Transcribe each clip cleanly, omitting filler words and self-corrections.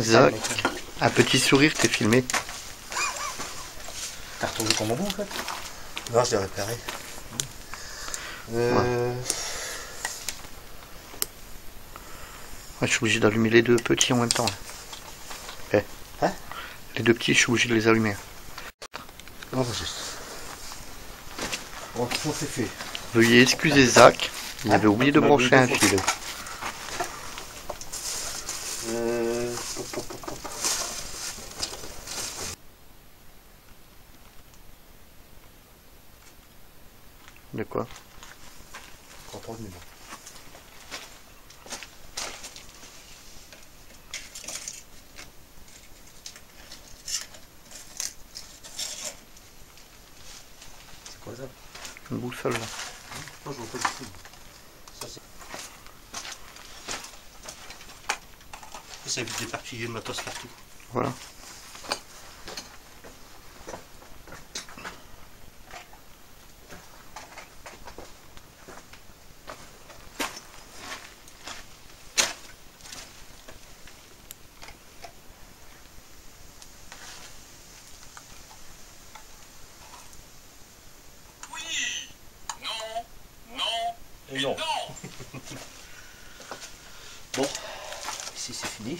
Zach, un petit sourire, t'es filmé. T'as retrouvé ton bonbon en fait? Non, je l'ai réparé. Ouais, je suis obligé d'allumer les deux petits en même temps. Eh. Hein? Les deux petits, je suis obligé de les allumer. Non, pas juste. Bon, tout ça c'est fait. Veuillez excuser Zach, il avait oublié de brancher un fil. Pop, pop, pop. De quoi? Contrôle numéro. C'est quoi ça? Une boussole là. Non, je vois pas du tout. Ça, ça évite d'éparpiller le matos partout. Voilà. Et non. Bon, ici c'est fini.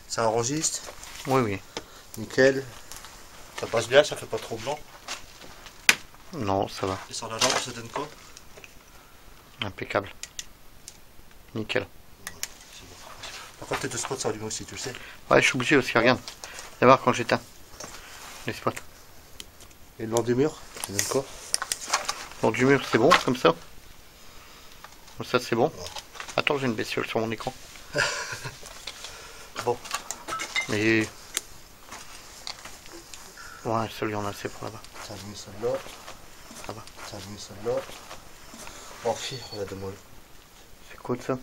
Ça enregistre. Oui, oui. Nickel. Ça passe bien, ça fait pas trop blanc. Non, ça va. Et sur la lampe, ça donne quoi? Impeccable. Nickel. C'est bon. Par contre, tes deux spots sont allumés aussi, tu le sais. Ouais, je suis obligé aussi, regarde. Viens voir quand j'éteins les spots. Et le blanc du mur, ça donne quoi? Bon, du mur, c'est bon, comme ça. Comme ça, c'est bon. Attends, j'ai une bestiole sur mon écran. Bon. Mais... Ouais, celui en a assez pour là-bas. T'as allumé celle-là. Ça va. T'as allumé celle-là. Oh, fille, regarde-moi là. C'est quoi de ça?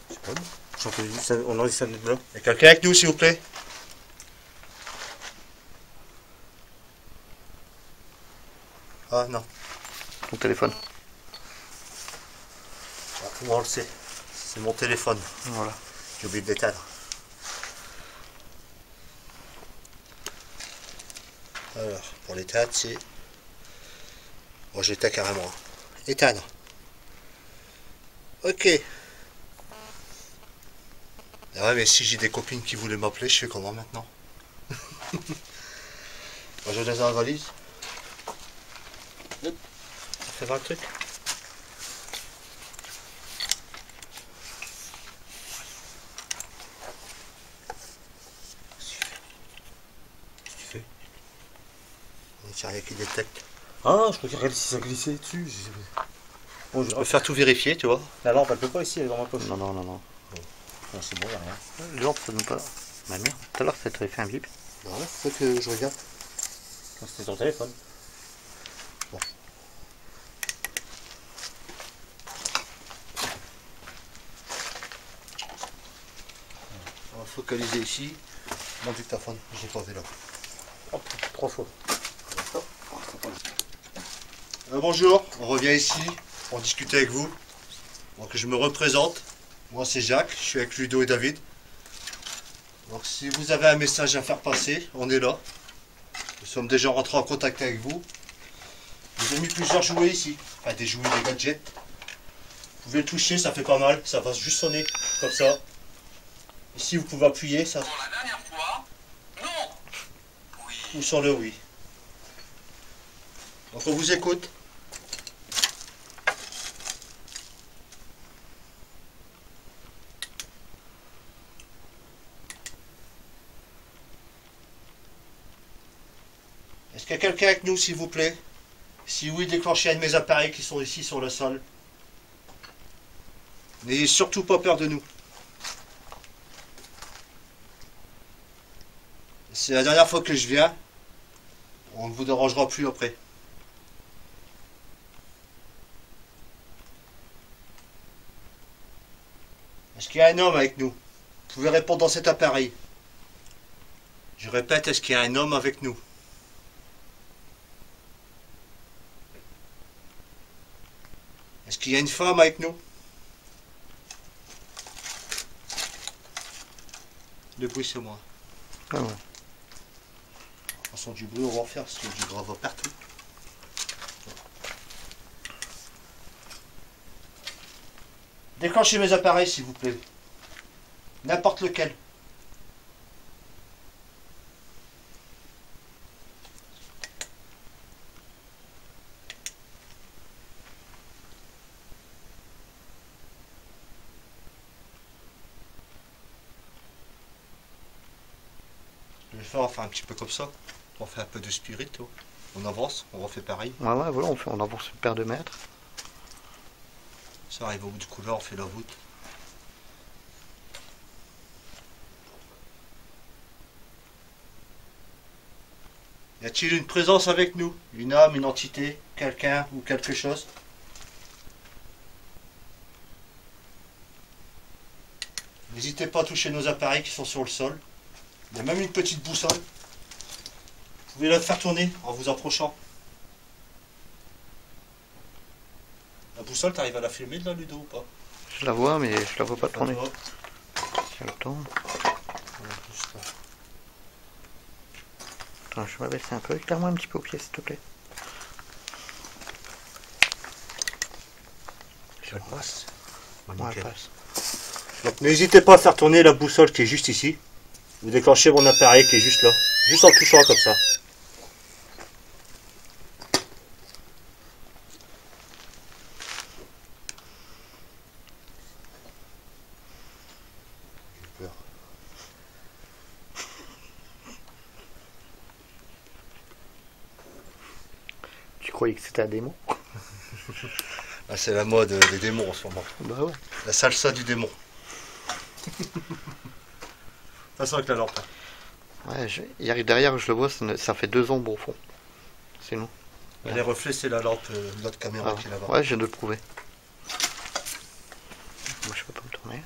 C'est pas nous. J'entends juste, on a dit ça là. Il y a quelqu'un avec nous, s'il vous plaît? Ah non. Ton téléphone. Ah, moi on le sait. C'est mon téléphone. Voilà. J'ai oublié de l'éteindre. Alors, pour l'éteindre, c'est... Bon, j'éteins carrément. Éteindre. Ok. Ah ouais, mais si j'ai des copines qui voulaient m'appeler, je fais comment maintenant? Moi, je les dans la valise. Hop. Ça fait voir le truc. Qu'est-ce que tu fais? Il n'y a rien qui détecte. Ah, je crois qu'il si ça glissait dessus. Bon, Je peux faire tout vérifier, tu vois. La lampe elle peut pas ici, elle est dans ma poche. Non, non, non, non. Non, c'est bon, y a rien. Les lampes, ça donne pas... Ma mère, tout à l'heure, ça t'avait fait un bip. Bah ouais, c'est ça que je regarde. Non, c'était ton téléphone. Bon. On va focaliser ici. Mon dictaphone, j'ai pas vu là. Hop, 3 fois. Bonjour, on revient ici pour discuter avec vous. Donc je me représente. Moi c'est Jacques, je suis avec Ludo et David. Donc si vous avez un message à faire passer, on est là. Nous sommes déjà rentrés en contact avec vous. Vous avez mis plusieurs jouets ici. Enfin des jouets, des gadgets. Vous pouvez le toucher, ça fait pas mal. Ça va juste sonner comme ça. Ici vous pouvez appuyer ça. Pour la dernière fois, non. Oui. Ou sur le oui. Donc on vous écoute. Est-ce qu'il y a quelqu'un avec nous, s'il vous plaît? Si oui, déclenchez un de mes appareils qui sont ici sur le sol. N'ayez surtout pas peur de nous. C'est la dernière fois que je viens. On ne vous dérangera plus après. Est-ce qu'il y a un homme avec nous? Vous pouvez répondre dans cet appareil. Je répète, est-ce qu'il y a un homme avec nous? Est-ce qu'il y a une femme avec nous? Le bruit, c'est moi. Ah ouais. De toute façon, du bruit, on va en faire parce qu'il y a du gravat partout. Déclenchez mes appareils, s'il vous plaît. N'importe lequel. Je vais faire, on va faire un petit peu comme ça. On fait un peu de spirit. Oh. On avance, on refait pareil. Ouais, ouais, voilà, on avance une paire de mètres. Ça arrive au bout du couloir, on fait la voûte. Y a-t-il une présence avec nous? Une âme, une entité, quelqu'un ou quelque chose? N'hésitez pas à toucher nos appareils qui sont sur le sol. Il y a même une petite boussole. Vous pouvez la faire tourner en vous approchant. La boussole, t'arrives à la filmer de là, Ludo, ou pas? Je la vois, mais je la vois pas tourner. Toi. Si elle tourne. Attends, je vais baisser un peu. Éclaire-moi un petit peu au pied, s'il te plaît. Je le passe. Ouais, Nickel. passe. Donc n'hésitez pas à faire tourner la boussole qui est juste ici. Vous déclenchez mon appareil qui est juste là. Juste en touchant comme ça. J'ai peur. Tu croyais que c'était un démon? Ah, c'est la mode des démons en ce moment. Bah ouais. La salsa du démon. Ça sent avec la lampe. Ouais, il arrive derrière, je le vois, ça fait 2 ombres au fond. C'est nous. Les reflets, c'est la lampe de notre caméra Ah, qui est là-bas. ouais, je viens de le prouver. Moi, je peux pas me tourner.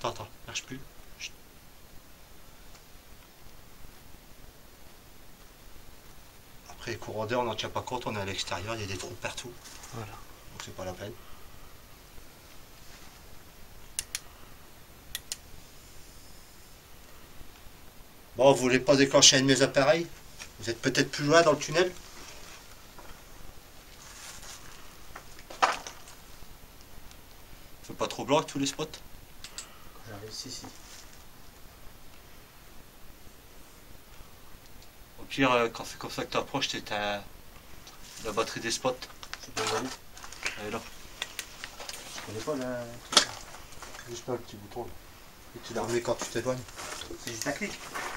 Attends, marche plus. Chut. Après, courant d'air, on n'en tient pas compte, on est à l'extérieur, il y a des trous partout. Voilà. Donc c'est pas la peine. Bon, vous voulez pas déclencher un de mes appareils? Vous êtes peut-être plus loin dans le tunnel? C'est pas trop blanc avec tous les spots? J'arrive ici. Au pire, quand c'est comme ça que tu approches, t'as la batterie des spots. C'est pas vrai. Elle est là. Je connais pas la. Juste là, le petit bouton. Là. Et tu la remets quand tu t'éloignes. C'est juste un clic.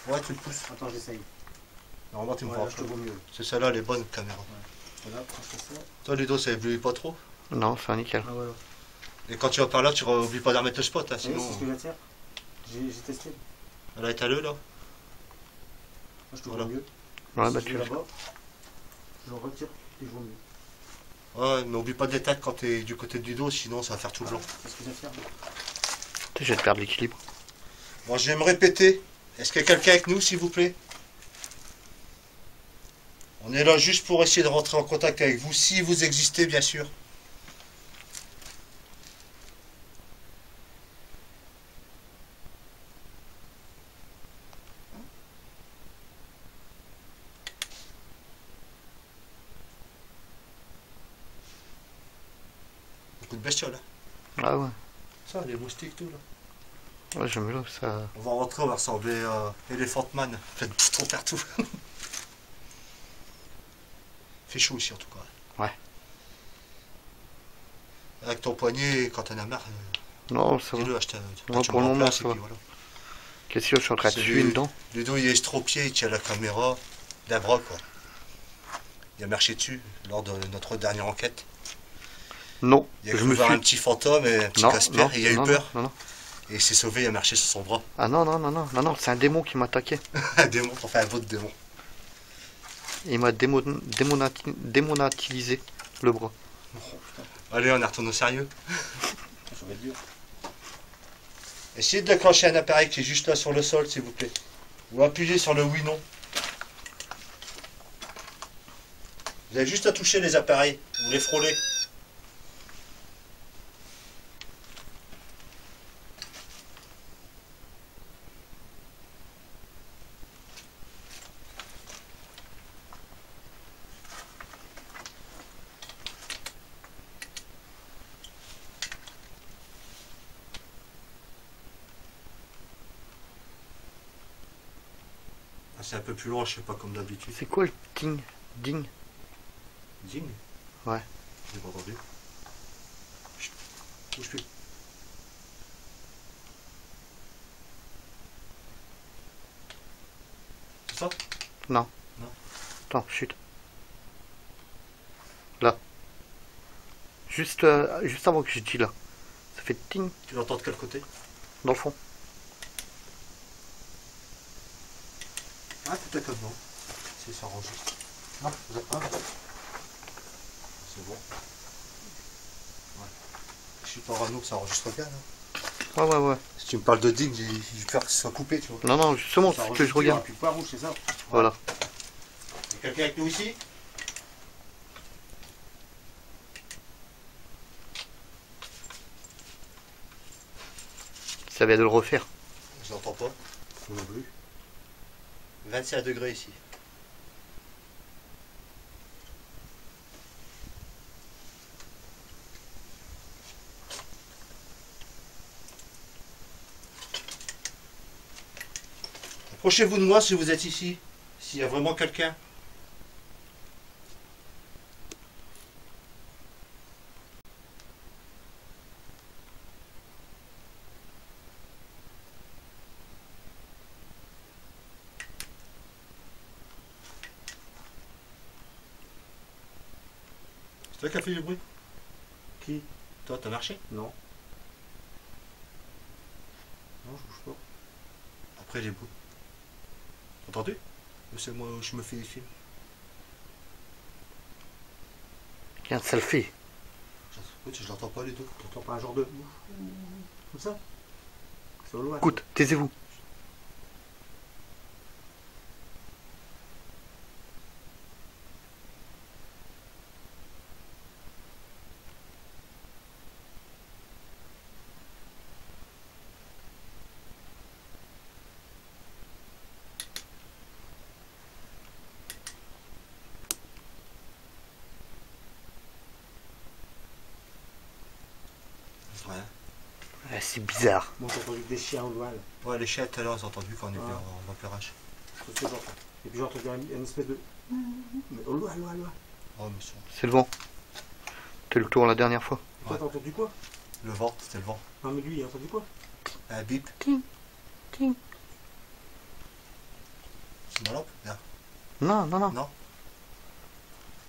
Ouais, tu le pousses. Attends, j'essaye. Normalement, tu me Ouais, vois. là, je te vois mieux. C'est celle-là, les bonnes caméras. Voilà, quand je fais ça. Toi, Ludo, ça éblouit pas trop. Non, c'est nickel. Ah, voilà. Et quand tu vas par là, tu n'oublies pas de remettre le spot. Hein, Oui, sinon, c'est ce que je viens de faire. J'ai testé. elle a étalé là. Moi, je te Voilà. vois mieux. Ouais, Si bah je tu vais le là-bas, je retire et je vois mieux. Ouais, n'oublie pas de l'éteindre quand tu es du côté du dos, sinon ça va faire tout blanc. C'est ce que je viens de faire. je vais te perdre l'équilibre. Bon, je vais me répéter. Est-ce qu'il y a quelqu'un avec nous, s'il vous plaît? On est là juste pour essayer de rentrer en contact avec vous, si vous existez, bien sûr. Beaucoup de bestioles. Hein. Ah ouais. Ça, les moustiques, tout là. Ouais, j'aime bien ça. On va rentrer, on va ressembler à Elephant Man. Faites trop partout. Fait chaud ici en tout cas. Ouais. Avec ton poignet, quand t'en as marre, Non, ça va. dis-le, achète Ouais, pour le moment, ça va. voilà. Qu'est-ce que je suis en train de C'est suer lui. dedans? Ludo, il est estropié, il tient la caméra d'un bras, quoi. Il a marché dessus lors de notre dernière enquête. Non, Il a je cru me voir suis... un petit fantôme et un petit Non, Casper, non, et il a eu non, peur. non, non. Et il s'est sauvé, il a marché sur son bras. Ah non, non, non, non, non, non, c'est un démon qui m'a attaqué. Un démon, enfin un autre démon. Il m'a démonatilisé le bras. Allez, on retourne au sérieux. Ça va être dur. Essayez de déclencher un appareil qui est juste là sur le sol, s'il vous plaît. Ou appuyez sur le oui-non. Vous avez juste à toucher les appareils, vous les frôlez. C'est un peu plus loin, je sais pas comme d'habitude. C'est quoi le ding? Ding? Ding? Ouais. J'ai pas entendu. Chut, bouge plus. C'est ça? Non. Non. Attends, chut. Là. Juste avant que je dise là. Ça fait ting Tu l'entends de quel côté? dans le fond. Ah, peut-être comme non. Si ça enregistre. Ah, vous êtes pas. C'est bon. Ouais. Je suis pas rano que ça enregistre bien. Là. Ouais. Si tu me parles de ding, j'ai peur que ce soit coupé, tu vois. Non, justement, c'est ce que je regarde. Puis pas rouge, c'est ça. Voilà. Il y a quelqu'un avec nous ici? Ça vient de le refaire. Je l'entends pas. On a vu. 27 degrés ici. Approchez-vous de moi si vous êtes ici. S'il y a vraiment quelqu'un. C'est toi qui as fait du bruit? Qui? Toi, t'as marché? Non. Non, je bouge pas. Après les bruits. Entendu? Ou c'est moi où je me fais des films? Regarde, ça le fait. Écoute, je l'entends pas les deux. T'entends pas un genre de. Comme ça? C'est au loin. Écoute, taisez-vous. Ouais. Ouais, c'est bizarre. Moi j'ai entendu des chiens au loin là. Ouais, les chiens tout à l'heure, j'ai entendu quand on était Ah. en repérage. C'est ce que j'entends. Et puis j'ai entendu une espèce de. Mais au loin, loin, loin. Oh, mais ça. C'est le vent. T'as eu le tour la dernière fois. Toi Ouais. t'as entendu quoi? Le vent, c'était le vent. Non mais lui il a entendu quoi? Un bip. Ting. Ting. C'est ma lampe? Là. Non. Non?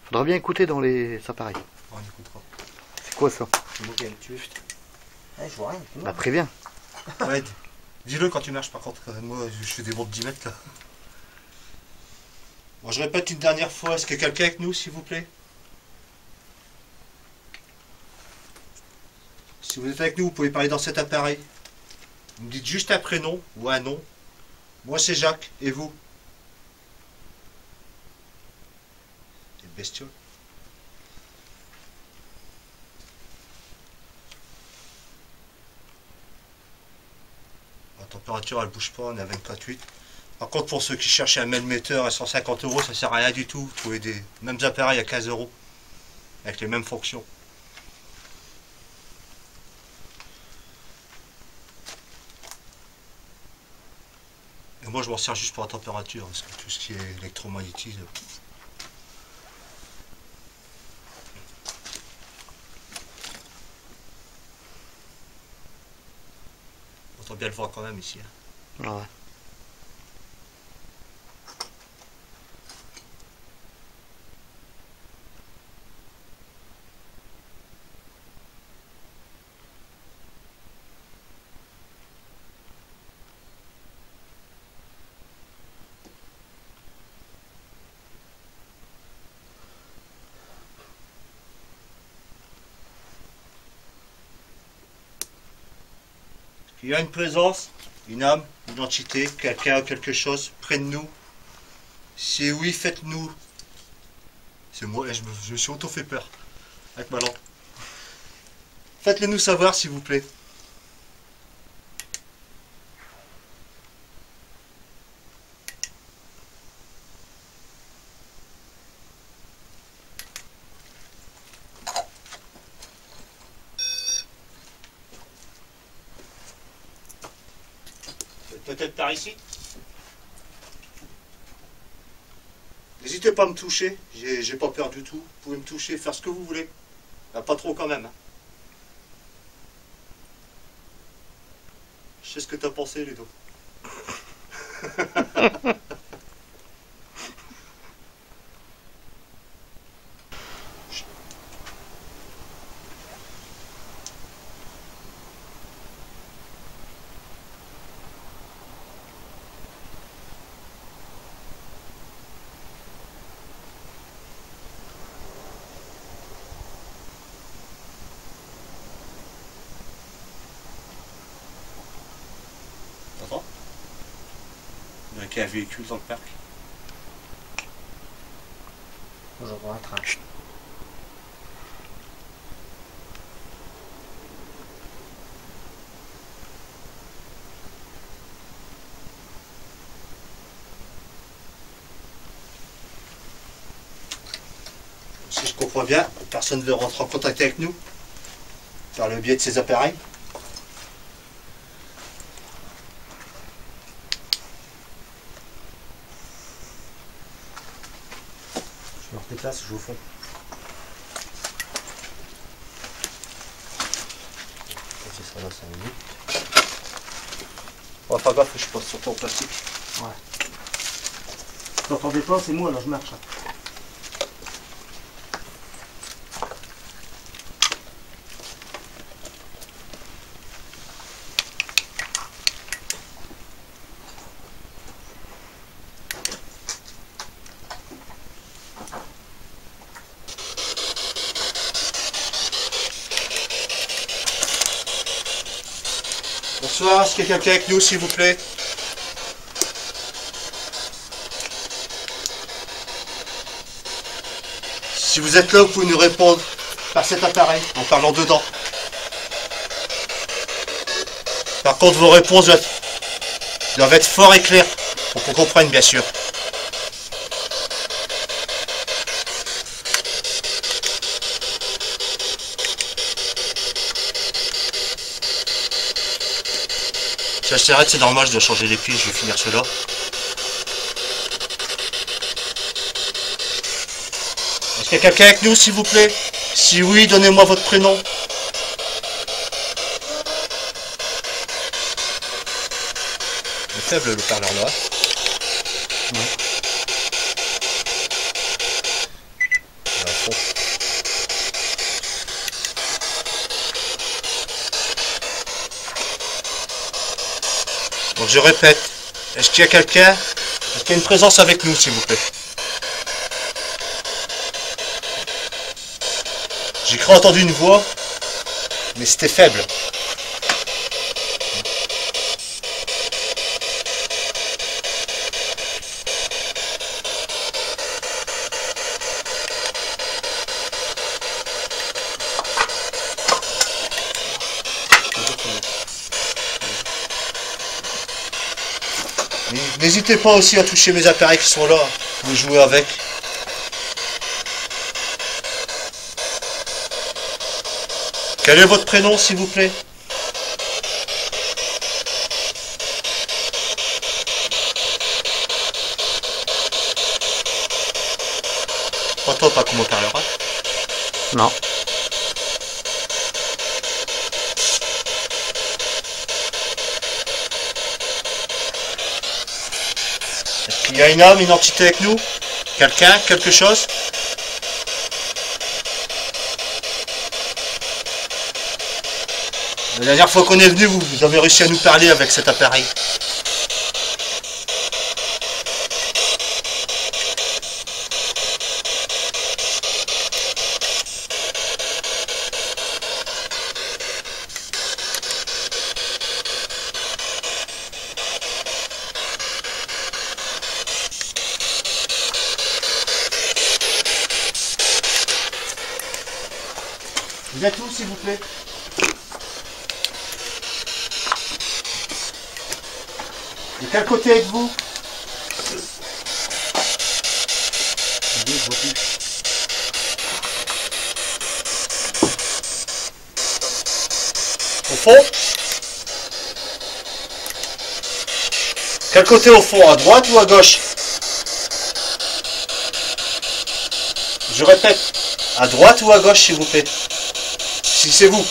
Faudra bien écouter dans les appareils. On écoutera. C'est quoi ça? C'est moi qui allais le tuer. Eh, je vois rien. Bah préviens. Ouais, dis-le quand tu marches par contre. Moi, je fais des bonds de 10 mètres là. Bon, je répète une dernière fois. Est-ce que quelqu'un avec nous, s'il vous plaît? Si vous êtes avec nous, vous pouvez parler dans cet appareil. Vous me dites juste un prénom ou un nom. Moi, c'est Jacques. Et vous? C'est bestiole. La température, elle bouge pas. On est à 24,8. Par contre, pour ceux qui cherchent un mailmetteur à 150 €, ça sert à rien du tout. Vous trouvez des mêmes appareils à 15 € avec les mêmes fonctions. Et moi, je m'en sers juste pour la température, parce que tout ce qui est électromagnétisme. On entend bien le vent quand même ici. Hein. Ouais. Il y a une présence, une âme, une entité, quelqu'un ou quelque chose près de nous. Si oui, faites-nous. C'est moi, je me suis auto-fait peur avec ma lampe. Faites-le nous savoir, s'il vous plaît. Peut-être par ici. N'hésitez pas à me toucher, j'ai pas peur du tout. Vous pouvez me toucher, faire ce que vous voulez. Pas trop quand même. Je sais ce que t'as pensé, Ludo. T'entends? Il y a un véhicule dans le parc. J'entends un train. Si je comprends bien, personne ne veut rentrer en contact avec nous par le biais de ces appareils. Je me redéplace, je vais au fond. Ce sera là 5 minutes. Oh, pas grave, je passe sur ton plastique. Ouais. T'entendais pas, c'est moi, alors je marche. Bonsoir, est-ce qu'il y a quelqu'un avec nous, s'il vous plaît? Si vous êtes là, vous pouvez nous répondre par cet appareil, en parlant dedans. Par contre, vos réponses doivent être fortes et claires, pour qu'on comprenne, bien sûr. Si je s'arrête, c'est normal, je dois changer les pieds, je vais finir cela. Est-ce qu'il y a quelqu'un avec nous, s'il vous plaît? Si oui, donnez-moi votre prénom. Il est faible le parleur là. À fond. Donc je répète, est-ce qu'il y a quelqu'un? Est-ce qu'il y a une présence avec nous, s'il vous plaît? J'ai cru entendre une voix, mais c'était faible. N'hésitez pas aussi à toucher mes appareils qui sont là, vous pouvez jouer avec. Quel est votre prénom, s'il vous plaît? Toi, pas comment on parlera. Non. Est-ce qu'il y a une âme, une entité avec nous? Quelqu'un? Quelque chose? La dernière fois qu'on est venu, vous avez réussi à nous parler avec cet appareil. Vous êtes où, s'il vous plaît? De quel côté êtes-vous? Je vois plus. Au fond? Quel côté au fond? À droite ou à gauche? Je répète, à droite ou à gauche s'il vous plaît. Si c'est vous.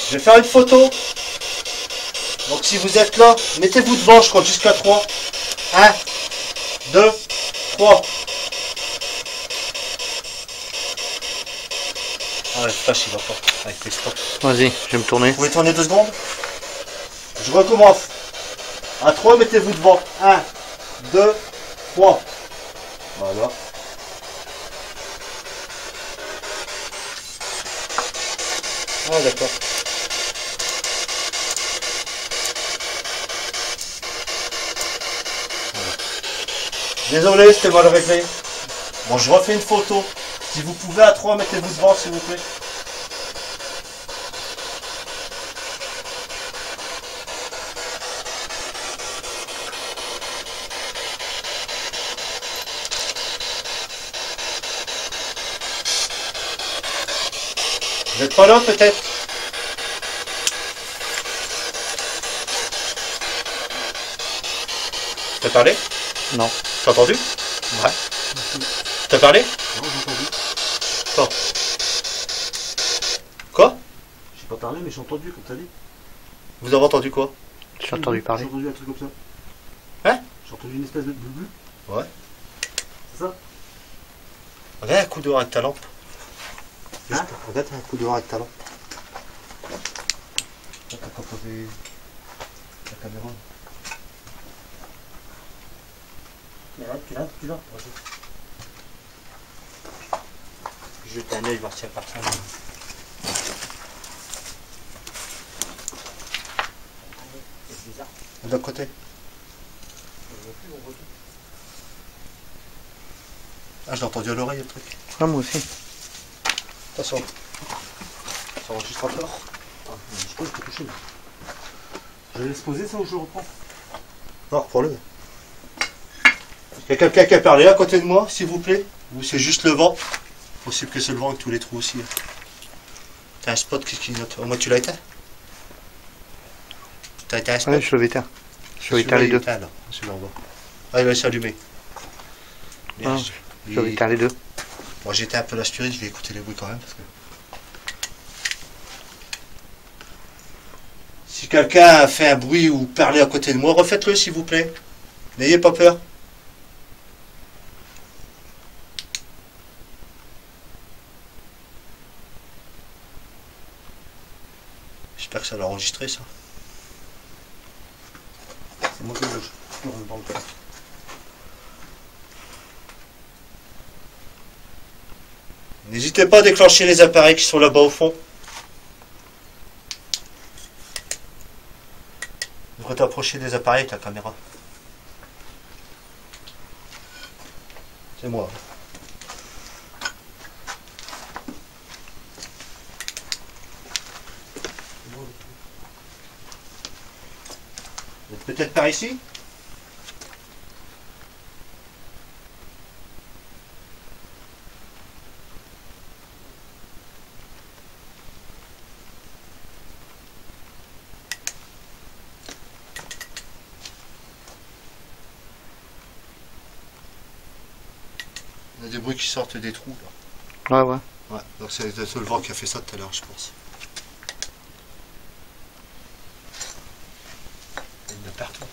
Je vais faire une photo. Donc si vous êtes là, mettez-vous devant, je compte jusqu'à 3. 1, 2, 3. Ah, le flash il va pas avec les stops. Vas-y, je vais me tourner. Vous pouvez tourner 2 secondes? Je recommence. À 3, mettez-vous devant. 1, 2, 3. Voilà. Ah d'accord. Désolé, c'était mal réglé. Bon, je refais une photo. Si vous pouvez à 3, mettez-vous devant, s'il vous plaît. Vous n'êtes pas là, peut-être? T'as parlé? Non. T'as entendu? Ouais. T'as parlé? Non, j'ai entendu. Quand? Quoi? J'ai pas parlé, mais j'ai entendu, comme t'as dit. Vous avez entendu quoi? J'ai entendu parler. J'ai entendu un truc comme ça. Hein? J'ai entendu une espèce de bleu. Ouais. C'est ça? Regarde un coup dehors avec ta lampe. Hein? Regarde un coup dehors avec ta lampe. T'as pas posé la caméra. Tu l'as. Vas-y. Jette un œil voir si elle appartient. C'est bizarre. De l'autre côté. Ah, je l'ai entendu à l'oreille le truc. Ah, moi aussi. Attention. Ça enregistre encore. Ah, je crois que je peux toucher. Je laisse poser ça ou je le reprends? Non, reprends-le. Il y a quelqu'un qui a parlé à côté de moi, s'il vous plaît? Ou c'est juste le vent? Possible que c'est le vent avec tous les trous aussi. T'as un spot qui clignote. Au moins tu l'as éteint? T'as éteint un spot? Ouais, je l'avais éteint. Je vais éteindre les deux. Celui-là en bas. Ah, il va s'allumer. Ah, je vais éteindre les deux. Moi j'étais un peu l'aspirine, je vais écouter les bruits quand même. Parce que... Si quelqu'un a fait un bruit ou parlé à côté de moi, refaites-le s'il vous plaît. N'ayez pas peur. J'espère que ça l'a enregistré ça. C'est moi qui je rentre dans le cas. N'hésitez pas à déclencher les appareils qui sont là-bas au fond. Tu devrais t'approcher des appareils avec la caméra. C'est moi. Vous êtes peut-être par ici? Il y a des bruits qui sortent des trous là. Ouais, ouais. Ouais, donc c'est le vent qui a fait ça tout à l'heure, je pense. Il y en a partout.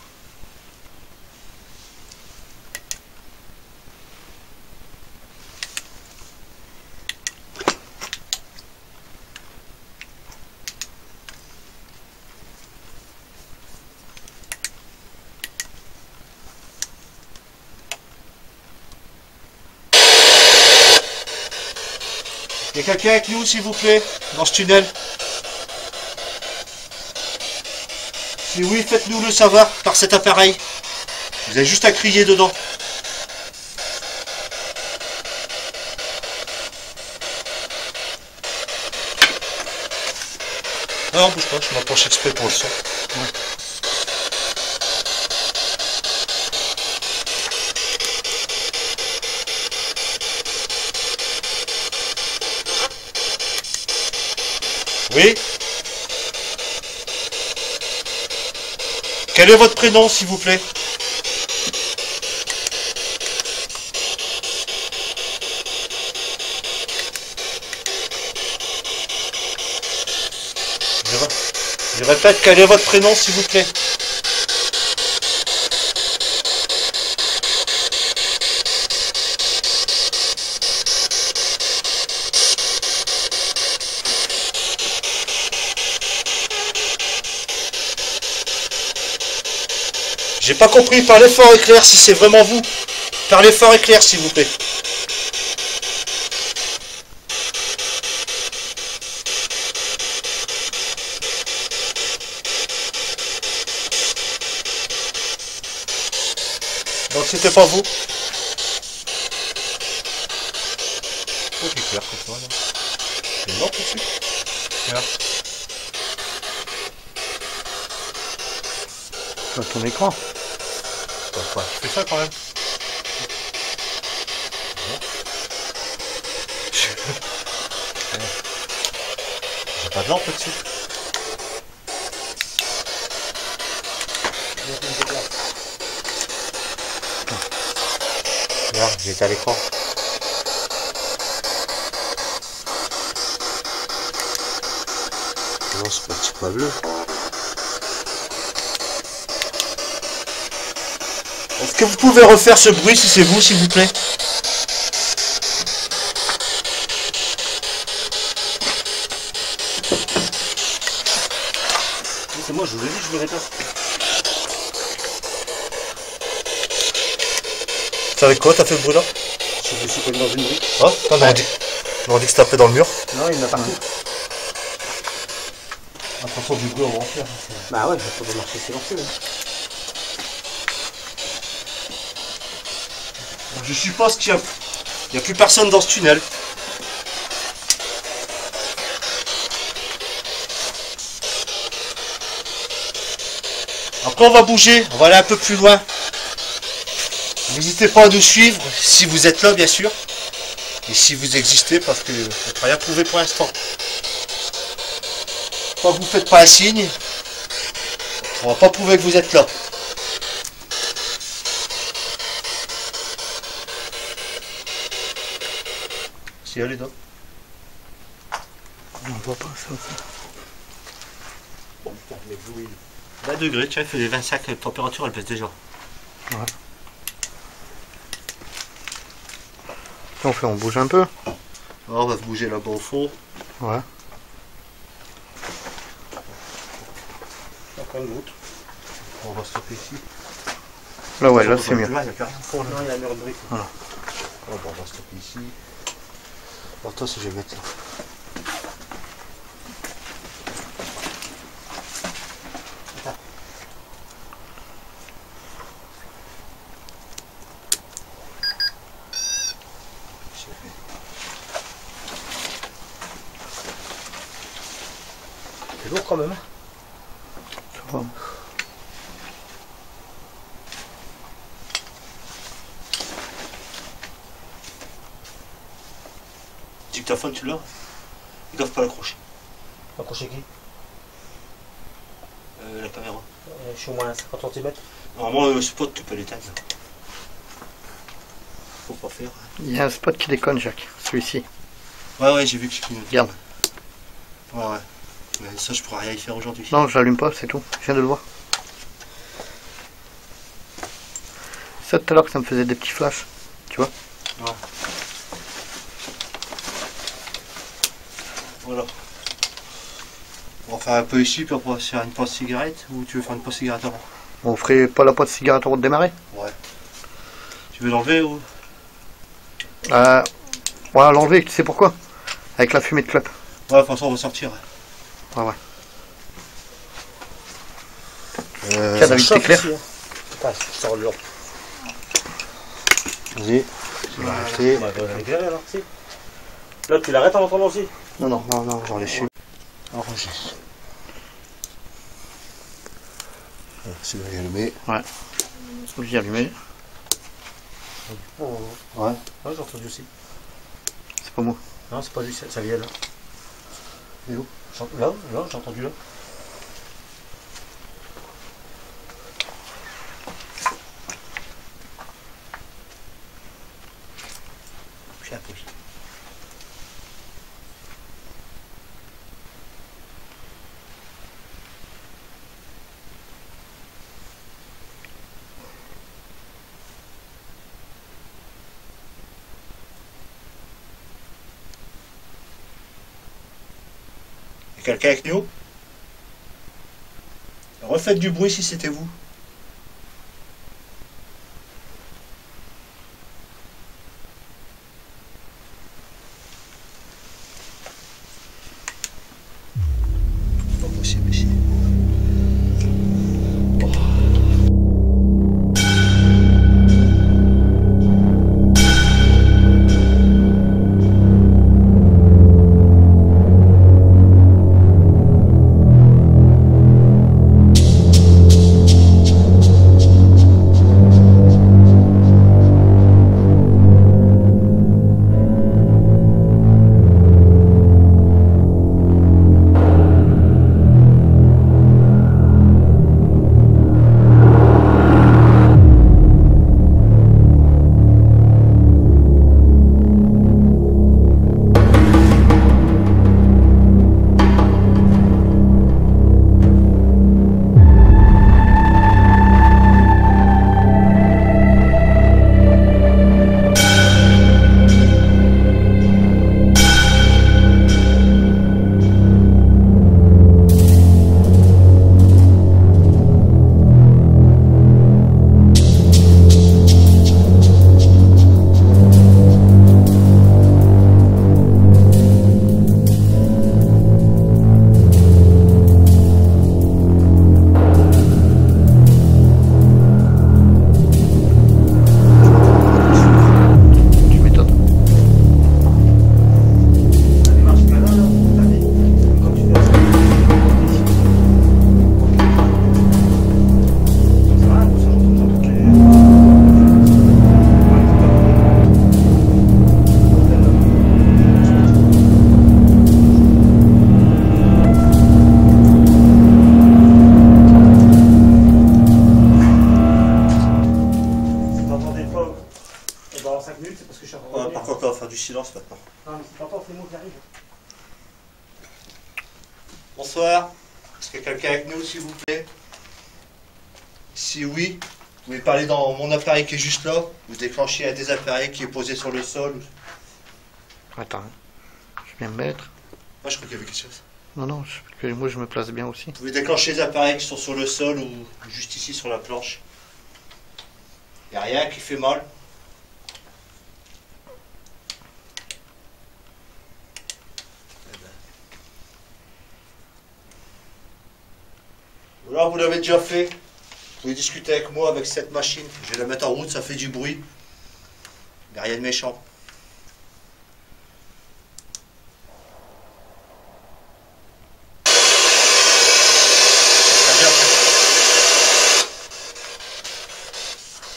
Il y a quelqu'un avec nous, s'il vous plaît, dans ce tunnel? Si oui, faites-nous le savoir par cet appareil. Vous avez juste à crier dedans. Non, bouge pas, je m'approche exprès pour le son. Oui. Quel est votre prénom, s'il vous plaît? Je répète, quel est votre prénom, s'il vous plaît? J'ai pas compris, parlez fort et clair si c'est vraiment vous. Parlez fort et clair, s'il vous plaît. Donc c'était pas vous. Oh, c'est clair comme ça, là. C'est mort tout de suite. Voilà. Sur ton écran. Ouais, tu fais ça quand même. J'ai pas de lampe là-dessus. Regarde, j'étais à l'écran. Non, c'est pas le petit point bleu. Est-ce que vous pouvez refaire ce bruit si c'est vous, s'il vous plaît? C'est moi, je vous l'ai dit, je me répète. C'est avec quoi t'as fait le bruit là? Je me suis collé dans une brique. Ah, on aurait dit que c'était tapé dans le mur. Non, il y en a partout. Attention du bruit, on va en faire. Bah ouais, il faut marcher silencieux. Je suppose qu'il n'y a plus personne dans ce tunnel. Après on va bouger, on va aller un peu plus loin. N'hésitez pas à nous suivre, si vous êtes là bien sûr. Et si vous existez, parce que votre rien prouvé pour l'instant. Quand vous ne faites pas un signe, on va pas prouver que vous êtes là. Si elle est là. On voit pas ça aussi. Bon, mais vous, 20 degrés, tiens, il fait 25, la température elle baisse déjà. Ouais. On bouge un peu. Alors, on va se bouger là-bas au fond. Ouais. Encore une route. On va stopper ici. Là ouais, là c'est mieux. Là, il n'y a plus rien au fond, là. Non, il y a un mur de briques. Voilà. Oh, bon, on va stopper ici. Alors, toi, si je vais mettre là. C'est lourd quand même. Ça va. Dictaphone, tu l'as? Ils doivent pas l'accrocher. Accrocher qui? La caméra. Je suis au moins à 50 cm. Normalement, le spot, tu peux l'éteindre. Faut pas faire. Il y a un spot qui déconne, Jacques. Celui-ci. Ouais, j'ai vu que je clignote. Regarde. Ouais. Mais ça, je pourrais rien y faire aujourd'hui. Non, je l'allume pas, c'est tout. Je viens de le voir. Ça tout à l'heure que ça me faisait des petits flashs. Tu vois? Ouais. Voilà. On va faire un peu ici, puis on va se faire une pause cigarette. Ou tu veux faire une pause cigarette avant? On ferait pas la pause de cigarette avant de démarrer? Ouais. Tu veux l'enlever ou? Voilà, l'enlever, tu sais pourquoi? Avec la fumée de clope. Ouais, de toute façon, on va sortir. Ah ouais. Ça David, c'est clair? Attends, je sors le lampe. Vas-y. Tu vas acheter. Bah, tu vas l'éclairer alors, si. Là, tu l'arrêtes en entendant aussi. Non, j'en ai su. Arrangé. C'est bien allumé. Ouais. J'ai allumé. Oh. Ouais. Ouais, j'ai entendu aussi. C'est pas moi. Non, c'est pas lui, ça vient là. Et où? Là, j'ai entendu là. J'ai appris. Y a quelqu'un avec nous? Refaites du bruit si c'était vous. Pas possible ici. Dans 5 minutes, c'est parce que je suis en train de revenir. Par contre, on va faire du silence maintenant. Non, mais c'est pas toi, c'est moi qui arrive. Bonsoir. Est-ce qu'il y a quelqu'un avec nous, s'il vous plaît? Si oui, vous pouvez parler dans mon appareil qui est juste là. Vous déclenchez un des appareils qui est posé sur le sol. Attends, hein. Je viens me mettre. Moi, je crois qu'il y avait quelque chose. Non, non, moi je me place bien aussi. Vous pouvez déclencher les appareils qui sont sur le sol ou juste ici sur la planche. Il n'y a rien qui fait mal. Ou alors vous l'avez déjà fait. Vous pouvez discuter avec moi avec cette machine. Je vais la mettre en route, ça fait du bruit. Il n'y a rien de méchant.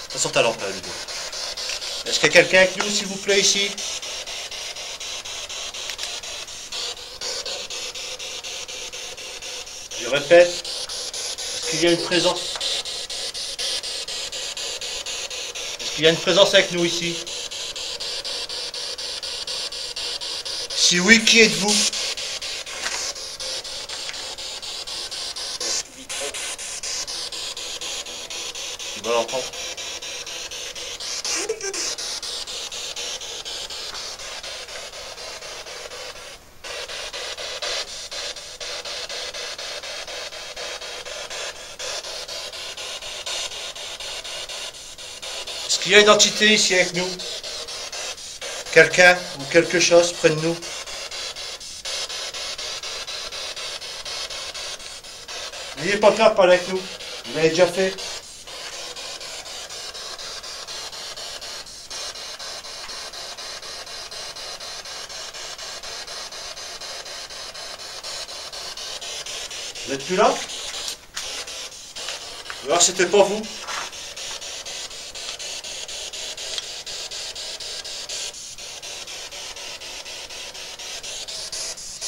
Ça sort ta lampe là, Ludo. Est-ce qu'il y a quelqu'un avec nous, s'il vous plaît, ici? Je répète. Est-ce qu'il y a une présence? Est-ce qu'il y a une présence avec nous ici? Si oui, qui êtes-vous? Tu vas l'entendre. Est-ce qu'il y a une entité ici avec nous? Quelqu'un ou quelque chose près de nous? N'ayez pas peur de parler avec nous. Vous l'avez déjà fait. Vous n'êtes plus là? Ou alors c'était pas vous?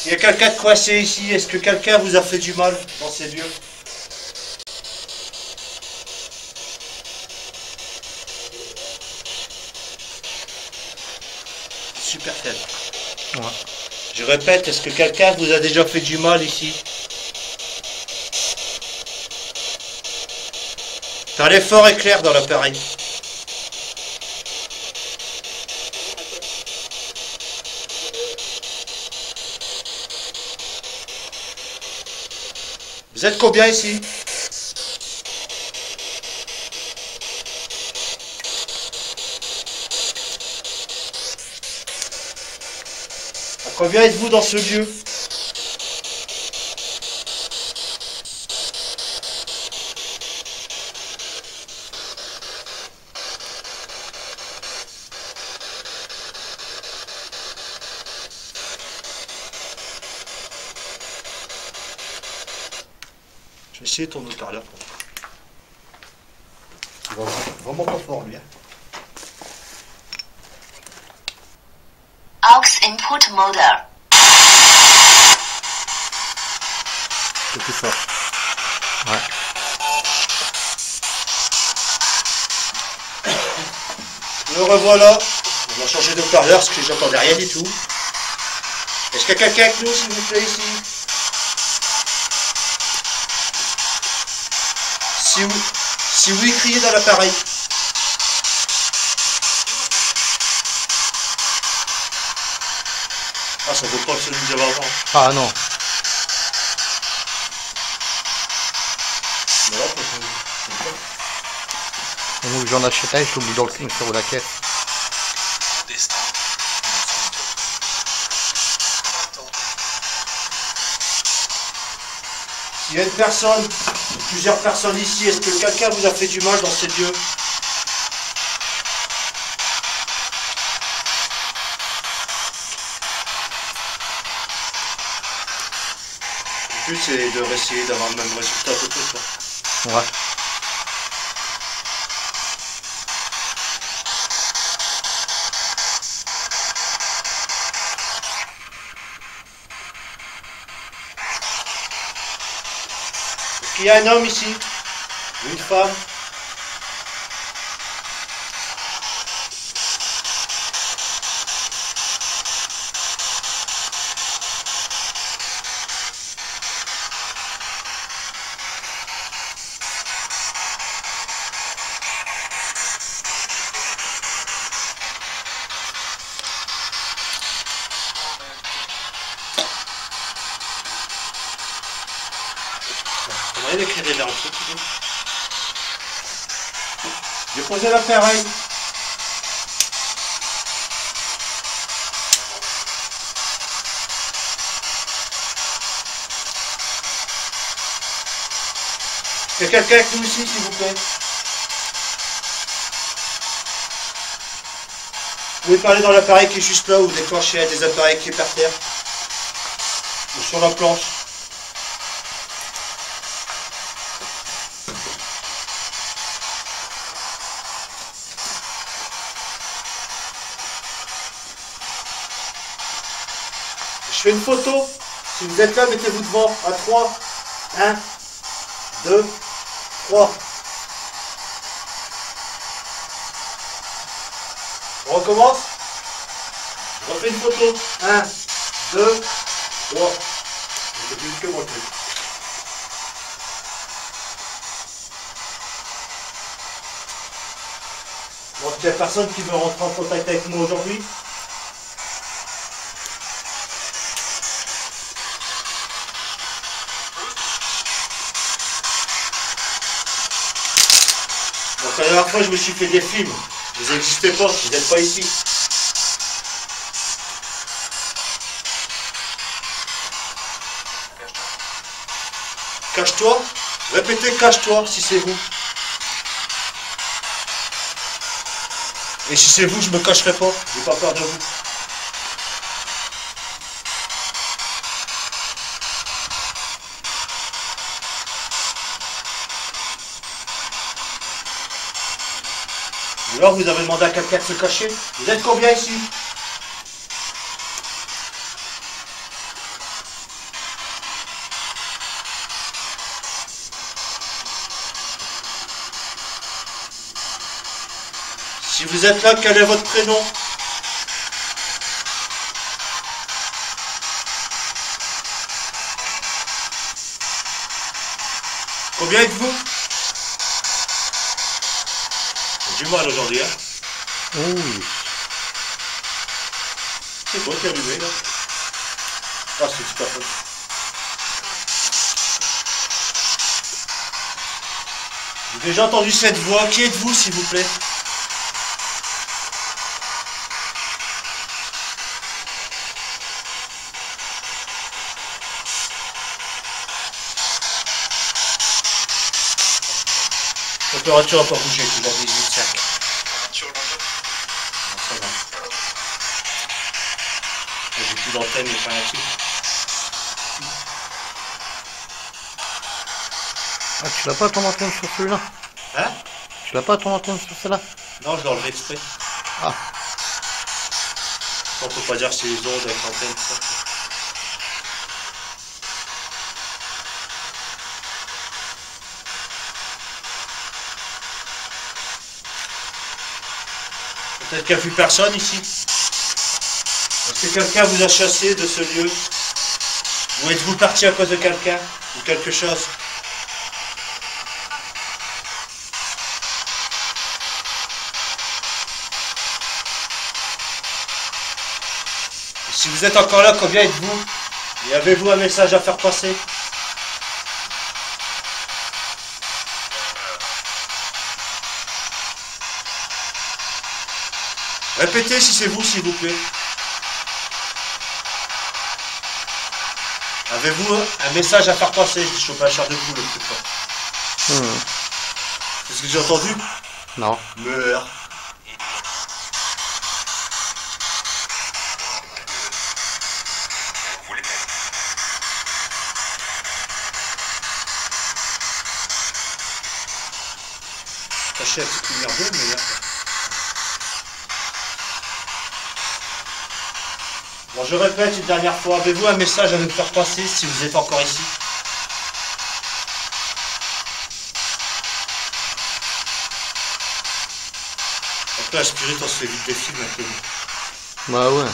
Il y a quelqu'un de coincé ici. Est-ce que quelqu'un vous a fait du mal dans ces lieux? Super faible. Ouais. Je répète, est-ce que quelqu'un vous a déjà fait du mal ici? T'as l'effort est clair dans l'appareil. Vous êtes combien ici? À combien êtes-vous dans ce lieu? Je vais essayer ton haut-parleur. Il va vraiment pas fort lui. Hein. aux input model. C'est plus fort. Ouais. Le revoilà. On va changer de haut-parleur parce que j'entendais rien du tout. Est-ce qu'il y a quelqu'un avec nous, s'il vous plaît, ici? Si oui, criez dans l'appareil. Ah, ça vaut pas que celui que j'avais avant. Ah non. Mais là, Moi, j'en achète un, je l'oublie dans le cling sur la caisse. Destin. s'il y a une personne, plusieurs personnes ici, est-ce que quelqu'un vous a fait du mal dans ces lieux? Le but c'est de essayer d'avoir le même résultat que tout ça. Ouais. Est-ce qu'il y a un homme ici? Une femme? On va écrire vers le truc. J'ai posé l'appareil. Il y a quelqu'un avec nous ici, s'il vous plaît? Vous pouvez parler dans l'appareil qui est juste là ou déclencher un des appareils qui est par terre ou sur la planche. Je fais une photo. Si vous êtes là, mettez-vous devant. À 3. 1, 2, 3. On recommence. Je refais une photo. 1, 2, 3. C'est plus que moi le truc. Bon, il n'y a personne qui veut rentrer en contact avec moi aujourd'hui. La dernière fois, je me suis fait des films. Vous n'existez pas, vous n'êtes pas ici. Cache-toi. Répétez cache-toi si c'est vous. Et si c'est vous, je me cacherai pas. J'ai pas peur de vous. Ou alors vous avez demandé à quelqu'un de se cacher. Vous êtes combien ici? Si vous êtes là, quel est votre prénom? Combien êtes-vous? J'ai du mal aujourd'hui, hein. Oui. C'est quoi qui est allumé là? Ah, c'est super fun. J'ai déjà entendu cette voix. Qui êtes-vous, s'il vous plaît? Température encore bougée, toujours 18,5. Température longtemps. Non, ça va. J'ai plus d'antenne, mais pas là-dessus. Ah, tu l'as pas ton antenne sur celui-là? Hein? Tu l'as pas ton antenne sur celle-là? Non, je l'ai enlevé exprès. Ah. On peut pas dire que c'est les ondes avec l'antenne, ça. Peut-être qu'il n'y a plus personne ici. Est-ce que quelqu'un vous a chassé de ce lieu? Ou êtes-vous parti à cause de quelqu'un? Ou quelque chose? Et si vous êtes encore là, combien êtes-vous? Et avez-vous un message à faire passer? Répétez si c'est vous, s'il vous plaît. Avez-vous un message à faire passer? Je chope un char de poule, peut-être pas. C'est ce que j'ai entendu? Non. Meurs. Vous voulez pas. Tâchez un petit peu nerveux, mais là. Bon, je répète une dernière fois, avez-vous un message à nous faire passer si vous êtes encore ici? Donc là, Spirit, on se fait vite des films un peu. Bah ouais.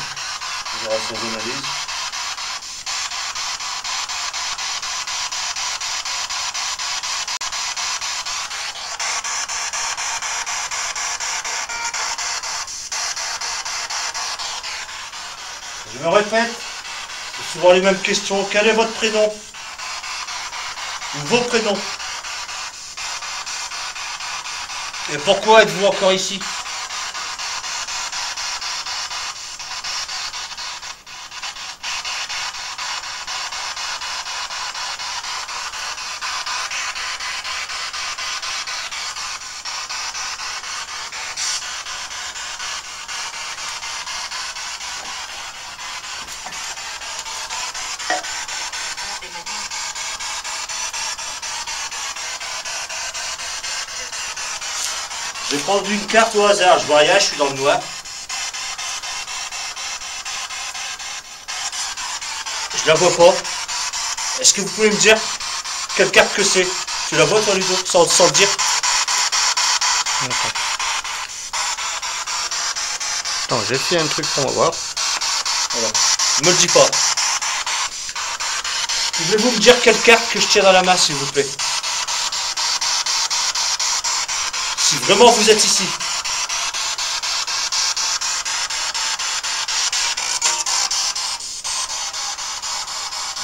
On verra son analyse. Je me répète, c'est souvent les mêmes questions. Quel est votre prénom? Ou vos prénoms? Et pourquoi êtes-vous encore ici? Je vais prendre une carte au hasard, je vois rien, je suis dans le noir. Je la vois pas. Est-ce que vous pouvez me dire quelle carte que c'est? Tu la vois toi Ludo, sans le dire? Attends, j'ai essayé un truc qu'on va voir. Voilà. Ne me le dis pas. Pouvez-vous me dire quelle carte que je tiens dans la main, s'il vous plaît? Si vraiment vous êtes ici.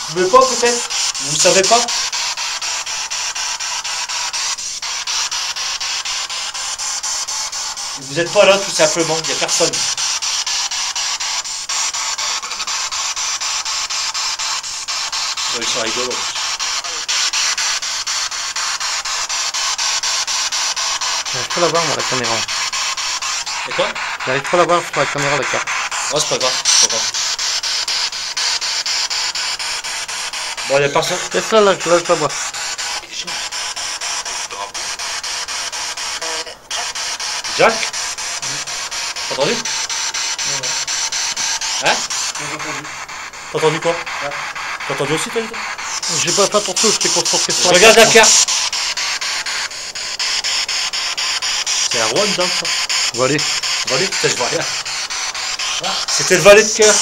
Vous pouvez pas peut-être? Vous savez pas? Vous n'êtes pas là tout simplement, il n'y a personne. Ils sont rigolos. J'arrive pas à la voir, moi, la caméra. Et quoi? J'arrive pas à la voir sur la caméra, la carte. Oh, c'est pas grave, c'est pas grave. Bon, il n'y a personne. C'est ça, là, je la vois. Jack? T'as entendu? Hein? T'as entendu quoi? T'as entendu aussi, toi? J'ai pas fait attention, j'étais concentré sur Je regarde la carte. C'est un roi dedans, ça. Volley. Valet, putain, je vois rien. Ah, c'était le valet de cœur.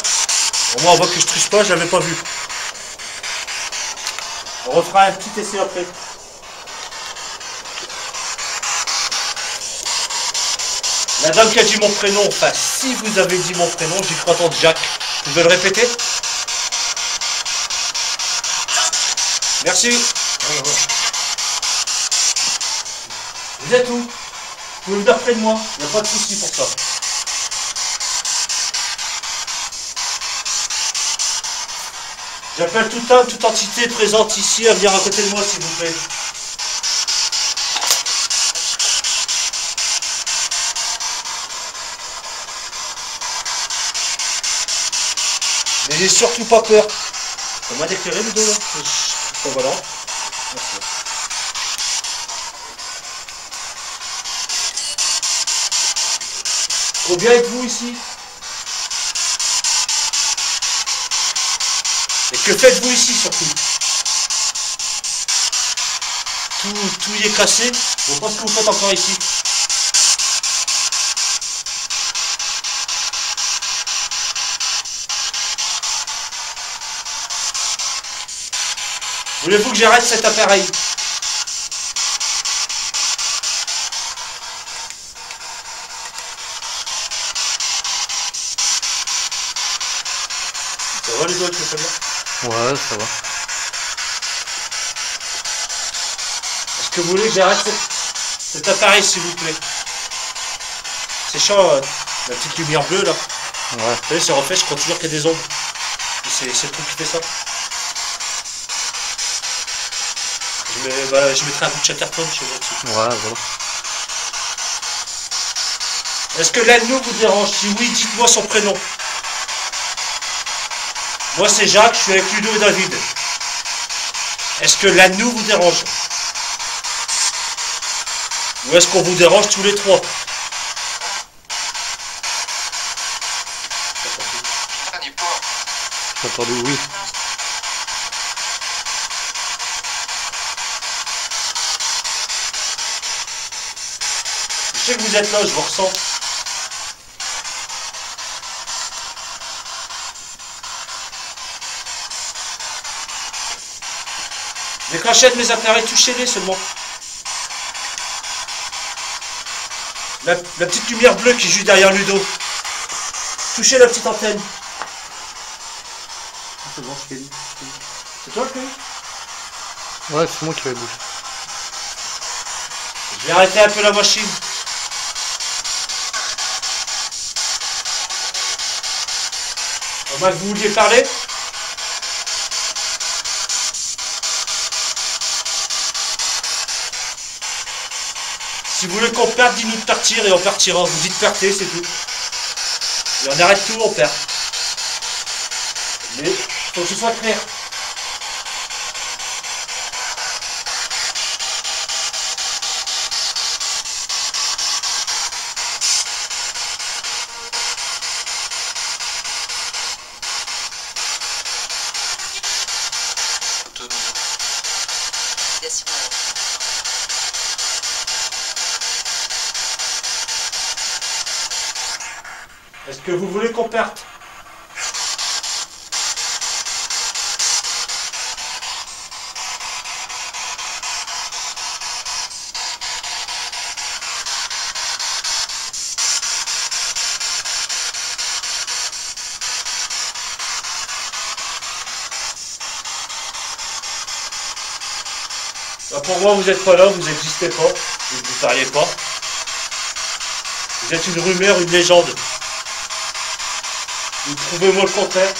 Au moins, on voit que je triche pas, je l'avais pas vu. On refera un petit essai après. La dame qui a dit mon prénom, enfin, si vous avez dit mon prénom, j'ai cru entendre Jacques. Vous pouvez le répéter? Merci. Vous êtes où? Vous pouvez venir près de moi, il n'y a pas de souci pour ça. J'appelle toute âme, toute entité présente ici à venir à côté de moi, s'il vous plaît. N'ayez surtout pas peur. Ça m'a éclairé le dos là. Voilà. Merci. Combien êtes-vous ici? Et que faites-vous ici surtout? Tout y est cassé. Je vois pas ce que vous faites encore ici. Voulez-vous que j'arrête cet appareil? Ça va les doigts, tu fais bien? Ouais, ça va. Est-ce que vous voulez que j'arrête cet appareil, s'il vous plaît? C'est chiant, la petite lumière bleue là. Ouais. Vous savez, c'est refait, je crois toujours qu'il y a des ombres. C'est le truc qui fait ça. Je mettrai un bout de chatterton chez vous dessus. Ouais, voilà. Est-ce que l'un de nous vous dérange? Si oui, dites-moi son prénom. Moi c'est Jacques, je suis avec Ludo et David. Est-ce que l'un de nous vous dérange? Ou est-ce qu'on vous dérange tous les trois? J'ai entendu oui. Je sais que vous êtes là, je vous ressens. Déclenchez de mes appareils, touchez-les seulement. La petite lumière bleue qui est juste derrière Ludo. Touchez la petite antenne. C'est bon, je fais. C'est toi le fais? Ouais, c'est moi qui vais bouger. Je vais arrêter un peu la machine. À moins que vous vouliez parler. Si vous voulez qu'on perde, dites-nous de partir et on partira. Vous dites partez, c'est tout. Et on arrête tout, on perd. Mais il faut que ce soit clair. Est-ce que vous voulez qu'on parte? Bah pour moi, vous n'êtes pas là, vous n'existez pas, vous ne parliez pas. Vous êtes une rumeur, une légende. Vous prouvez-moi le contraire.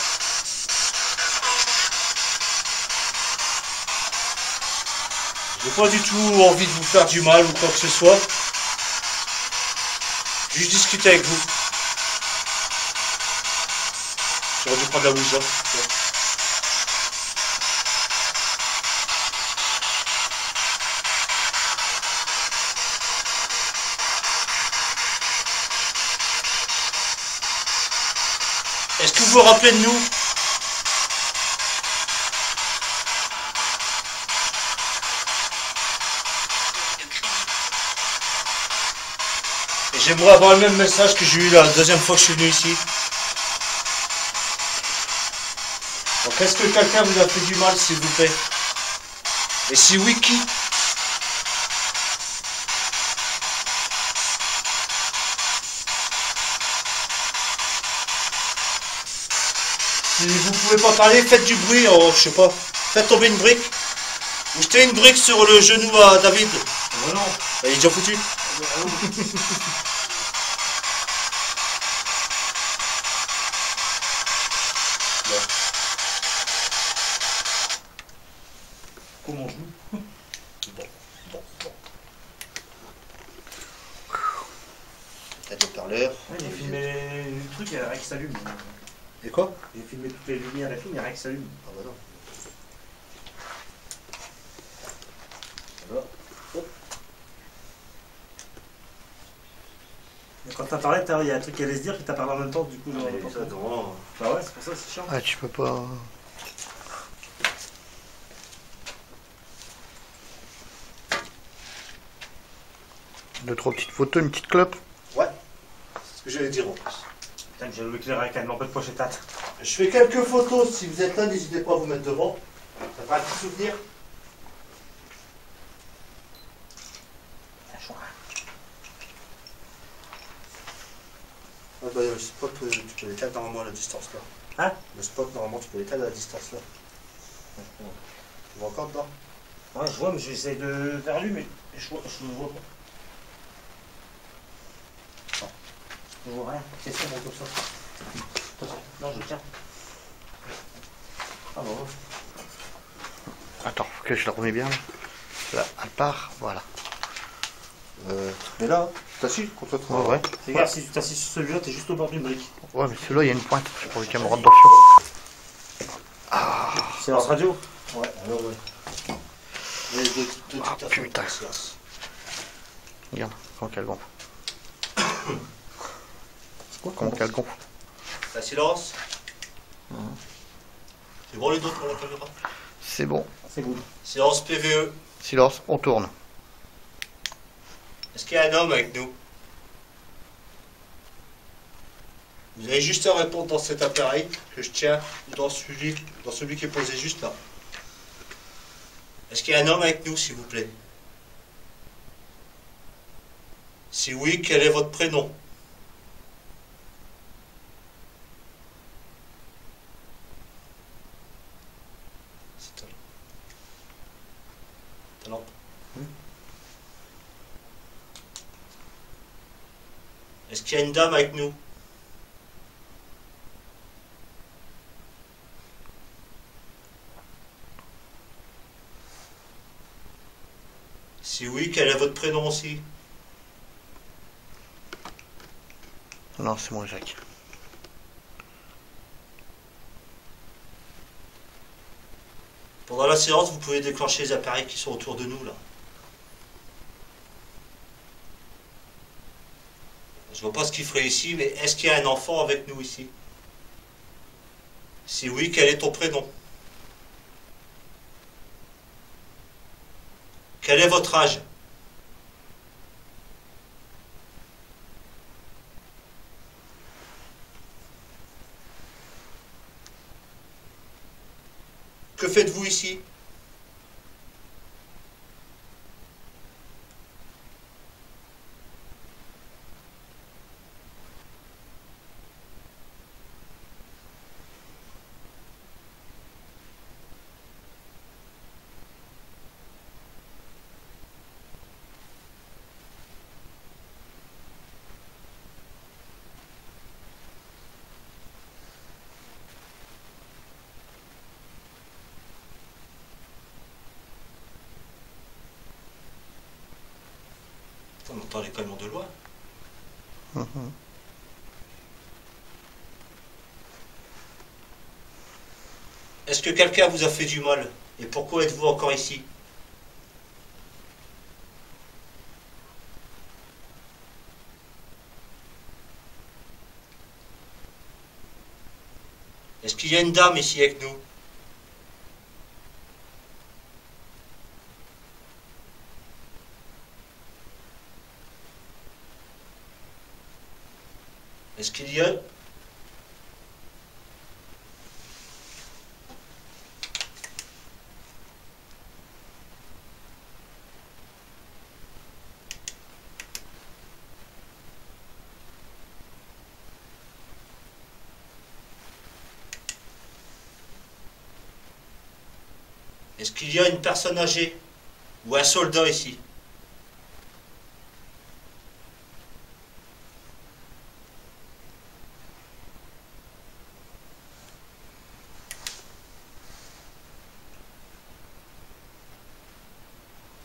J'ai pas du tout envie de vous faire du mal ou quoi que ce soit. Juste discuter avec vous. J'aurais dû prendre la bouche là. Est-ce que vous vous rappelez de nous? Et j'aimerais avoir le même message que j'ai eu la deuxième fois que je suis venu ici. Donc est-ce que quelqu'un vous a fait du mal, s'il vous plaît? Et si oui, qui? Si vous pouvez pas parler, faites du bruit, oh, je sais pas. Faites tomber une brique. Ou jetez une brique sur le genou à David. Oh non. Il est déjà foutu. Comment je joue? T'as des parleurs. Ouais, j'ai filmé le truc, il y a rien qui s'allume. Et quoi? J'ai filmé toutes les lumières et tout, il n'y a rien qui s'allume. Ah bah non. Voilà. Mais quand t'as parlé, il y a un truc qui allait se dire, puis t'as parlé en même temps, du coup, genre, Mais ça, non. bah ouais, c'est pour ça, c'est chiant. Ah, tu peux pas. Deux, trois petites photos, une petite clope. Ouais. C'est ce que j'allais dire en plus. Putain, j'ai le éclair avec un lampe de pochetate. Je fais quelques photos. Si vous êtes là, n'hésitez pas à vous mettre devant. Ça fera un petit souvenir. Ah bah, le spot, tu peux l'éteindre normalement à la distance là. Hein? Le spot, normalement, tu peux l'éteindre à la distance là. Tu vois encore dedans? Ouais, je vois, mais j'essaie de faire lui, mais je le vois pas. Je vois rien. C'est ça, bon, comme ça. Attention. Non, je tiens. Ah bon. Attends, faut que je la remets bien. Là, elle part, voilà. Mais là, t'assis contre toi. Ouais, ouais. Fais gaffe, si tu t'assis sur celui-là, t'es juste au bord d'une brique. Ouais, mais celui-là, il y a une pointe. J'ai pas envie qu'elle me rentre dessus. Silence radio. Ouais, alors ouais. Mais de toute Ah, façon, putain. silence. Regarde, comment qu'elle gonfle. C'est quoi Comment qu'elle gonfle. La silence. C'est bon les deux pour la caméra? C'est bon. C'est good. Silence PVE. Silence, on tourne. Est-ce qu'il y a un homme avec nous? Vous avez juste à répondre dans cet appareil que je tiens, ou dans celui qui est posé juste là. Est-ce qu'il y a un homme avec nous, s'il vous plaît? Si oui, quel est votre prénom? C'est ta lampe. Est-ce qu'il y a une dame avec nous? Si oui, quel est votre prénom aussi? Non, c'est moi, Jacques. Pendant la séance, vous pouvez déclencher les appareils qui sont autour de nous, là. Je vois pas ce qu'il ferait ici, mais est-ce qu'il y a un enfant avec nous ici? Si oui, quel est ton prénom? Quel est votre âge? Que faites-vous ici? On entend les camions de loin. Mhm. Est-ce que quelqu'un vous a fait du mal? Et pourquoi êtes-vous encore ici? Est-ce qu'il y a une dame ici avec nous? Est-ce qu'il y a... Est-ce qu'il y a une personne âgée ou un soldat ici?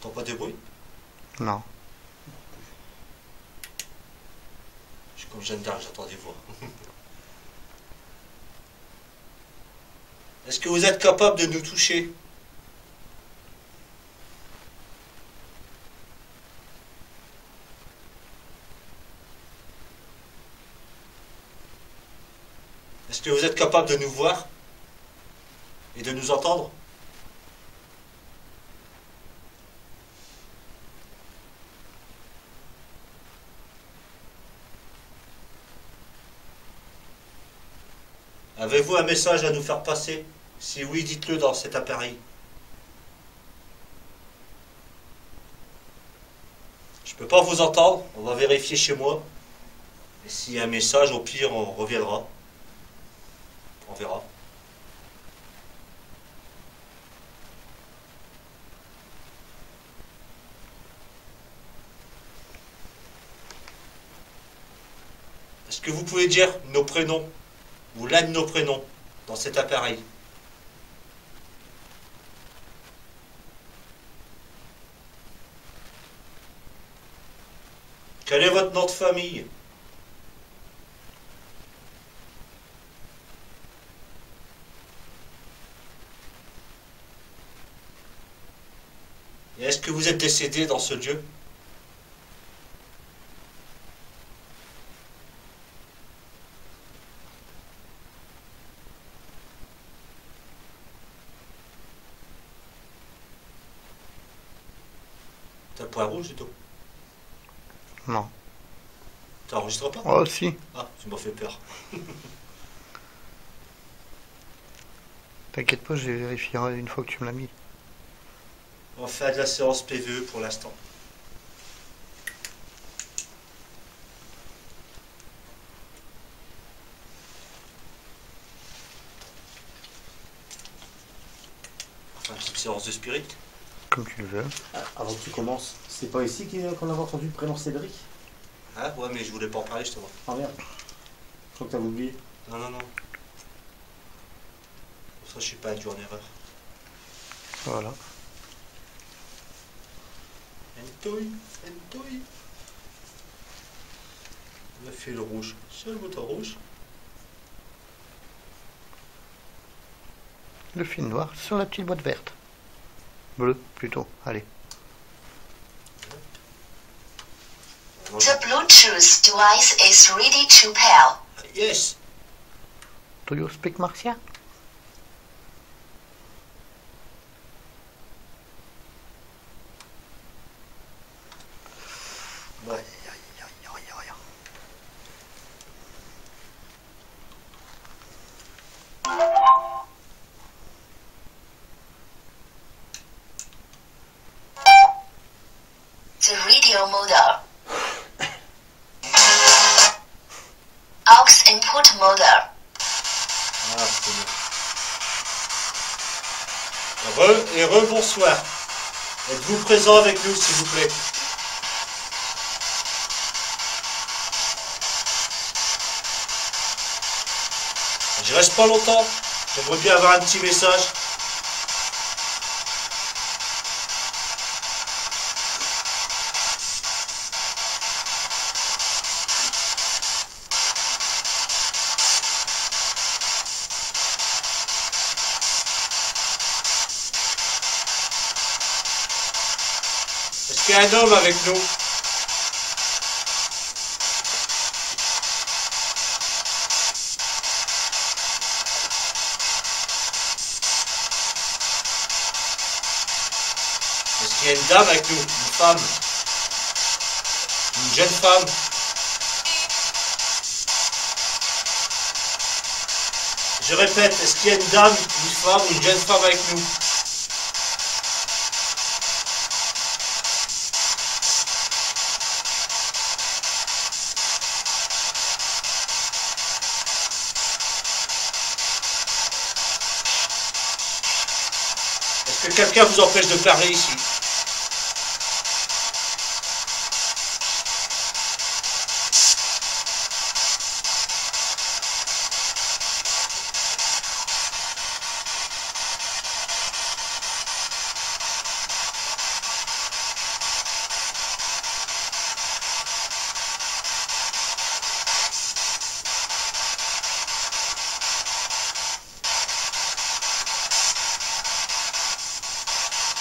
T'entends pas de bruit? Non. Je suis comme Jeanne d'Arc, j'entends des voix. Est-ce que vous êtes capable de nous toucher? Est-ce que vous êtes capable de nous voir et de nous entendre? Avez-vous un message à nous faire passer? Si oui, dites-le dans cet appareil. Je ne peux pas vous entendre, on va vérifier chez moi. Et s'il y a un message, au pire, on reviendra. On verra. Est-ce que vous pouvez dire nos prénoms, ou l'un de nos prénoms, dans cet appareil? Quel est votre nom de famille? Et est-ce que vous êtes décédé dans ce lieu? T'as le point rouge du tout? Non. T'enregistres pas? Oh, si. Ah, tu m'as fait peur. T'inquiète pas, je vérifierai une fois que tu me l'as mis. On va faire de la séance PVE pour l'instant. Enfin, une petite séance de spirit. Comme tu le veux. Avant que tu commences, c'est pas ici qu'on avait entendu le prénom Cédric? Ah ouais, mais je voulais pas en parler justement. Ah merde. Je crois que t'avais oublié. Non, non, non. Pour ça, je suis pas induit en erreur. Voilà. Entouille, entouille. On a fait le rouge. C'est le bouton rouge. Le fil noir sur la petite boîte verte. Bleu, plutôt. Allez. The Bluetooth device is ready to pair. Yes. Do you speak Martia? Bon. The radio model. Aux input model. Ah, c'est bon. Rebonsoir. Êtes-vous présent avec nous, s'il vous plaît? Je reste pas longtemps. J'aimerais bien avoir un petit message. Est-ce qu'il y a un homme avec nous? Est-ce qu'il y a une dame avec nous? Une femme? Une jeune femme? Je répète, est-ce qu'il y a une dame, une femme, une jeune femme avec nous? Est-ce que quelqu'un vous empêche de parler ici?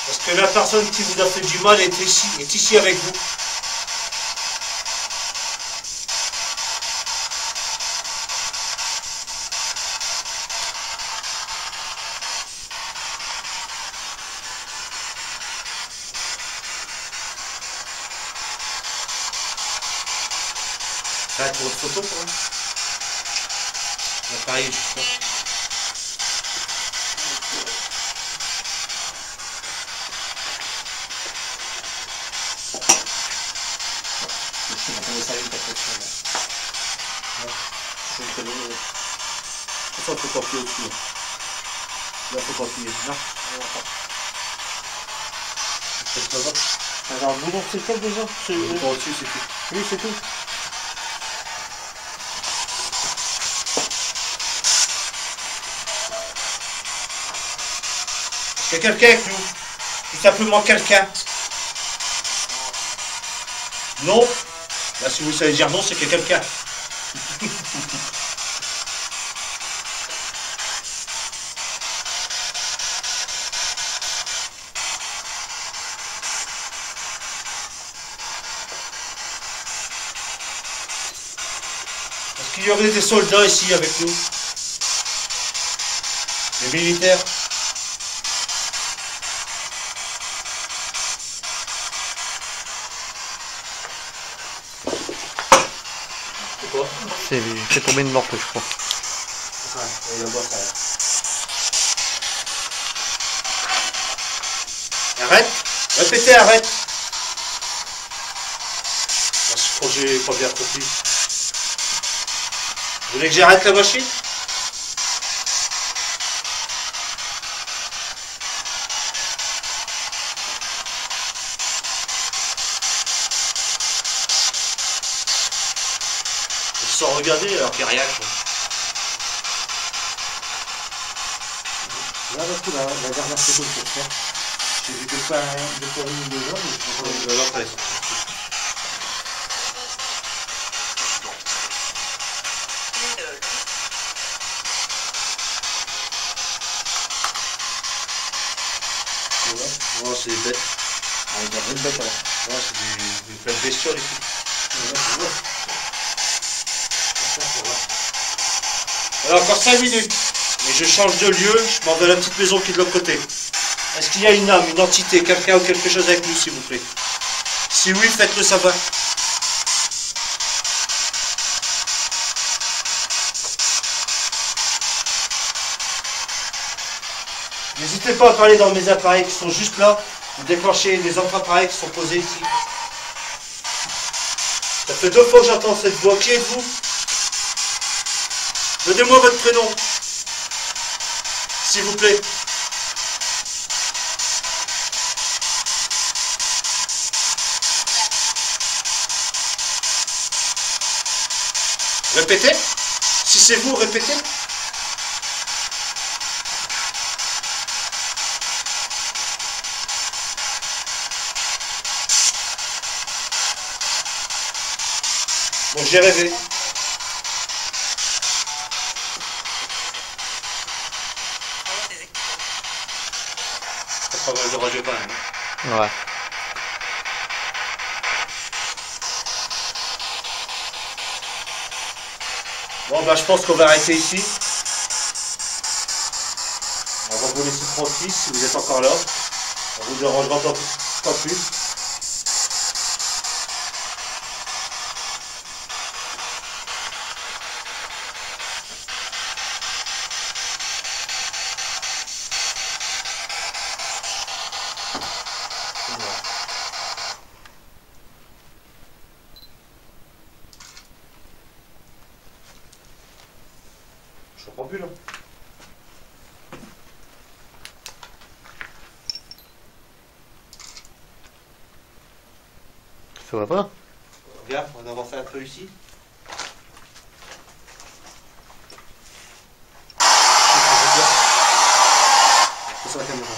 Parce que la personne qui vous a fait du mal est ici avec vous. Ça va être votre photo pour moi. L'appareil est juste là. Ça, faut pas appuyer au-dessus. Là, faut pas appuyer. Non. Alors, vous donc c'est quel déjà? Au-dessus, c'est tout. Oui, c'est tout. Il y a quelqu'un avec nous. Tout simplement quelqu'un. Non. Là, si vous savez dire non, c'est qu'il y a quelqu'un. Est-ce qu'il y aurait des soldats ici avec nous? Des militaires? C'est quoi? C'est tombé une morte, je crois. Ouais, il y a un bois, ça. Arrête! Répétez, arrête! Je crois que j'ai pas bien compris. Vous voulez que j'arrête la machine? Sans regarder alors qu'il n'y a rien. Quoi. Là, parce que la dernière photo que je fais, j'ai vu que pas de forme de jaune, mais je Après. Ouais, c'est des bêtes. Ah, il y a une bête alors. Ouais, c'est des plein de bestioles ici. Alors encore 5 minutes. Et je change de lieu, je m'en vais à la petite maison qui est de l'autre côté. Est-ce qu'il y a une âme, une entité, quelqu'un ou quelque chose avec nous, s'il vous plaît? Si oui, faites-le savoir. N'hésitez pas à parler dans mes appareils qui sont juste là. Vous déclenchez les autres appareils qui sont posés ici. Ça fait 2 fois que j'entends cette voix. Qui êtes-vous? Donnez-moi votre prénom. S'il vous plaît. Répétez. Si c'est vous, répétez. Bon, j'ai rêvé. C'est pas mal de radio quand même. Ouais. Bon, bah, je pense qu'on va arrêter ici. On va vous laisser tranquille si vous êtes encore là. On vous dérangera pas plus. Je comprends plus là. Ça va pas? Regarde, on va avancer un peu ici. C'est sur la caméra.